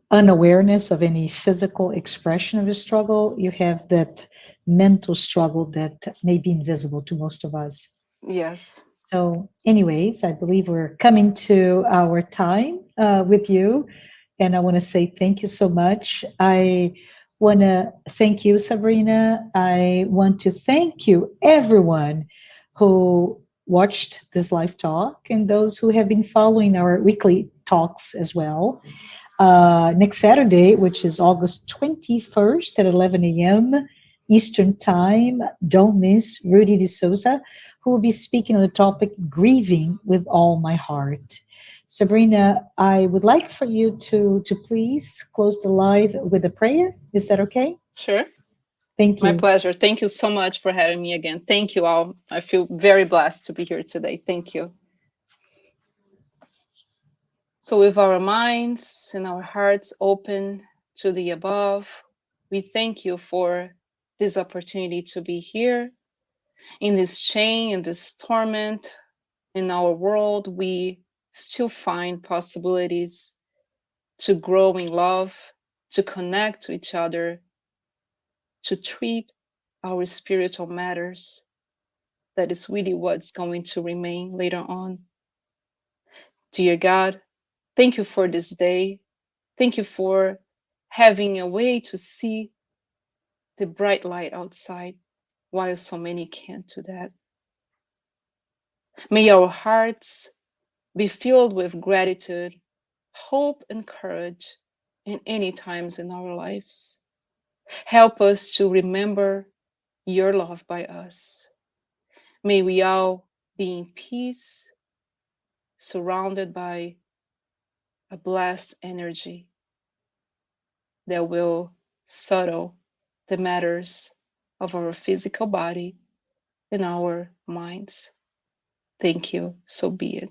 A: unawareness of any physical expression of a struggle, you have that mental struggle that may be invisible to most of us.
B: Yes.
A: So, anyways, I believe we're coming to our time with you. And I want to say thank you so much. I want to thank you, Sabrina. I want to thank you, everyone who watched this live talk and those who have been following our weekly talks as well. Next Saturday, which is August 21st at 11 a.m. Eastern Time, don't miss Rudy de Souza, who will be speaking on the topic Grieving with All My Heart. Sabrina, I would like for you to please close the live with a prayer. Is that okay?
B: Sure.
A: Thank
B: My
A: you.
B: pleasure. Thank you so much for having me again. Thank you all. I feel very blessed to be here today. Thank you. So, with our minds and our hearts open to the above, we thank you for this opportunity to be here in this chain, in this torment. In our world, we still find possibilities to grow in love, to connect to each other, to treat our spiritual matters. That is really what's going to remain later on. Dear God, thank you for this day. Thank you for having a way to see the bright light outside. while so many can't do that. May our hearts be filled with gratitude, hope, and courage in any times in our lives. Help us to remember your love by us. May we all be in peace, surrounded by a blessed energy that will settle the matters of our physical body and our minds. Thank you. So be it.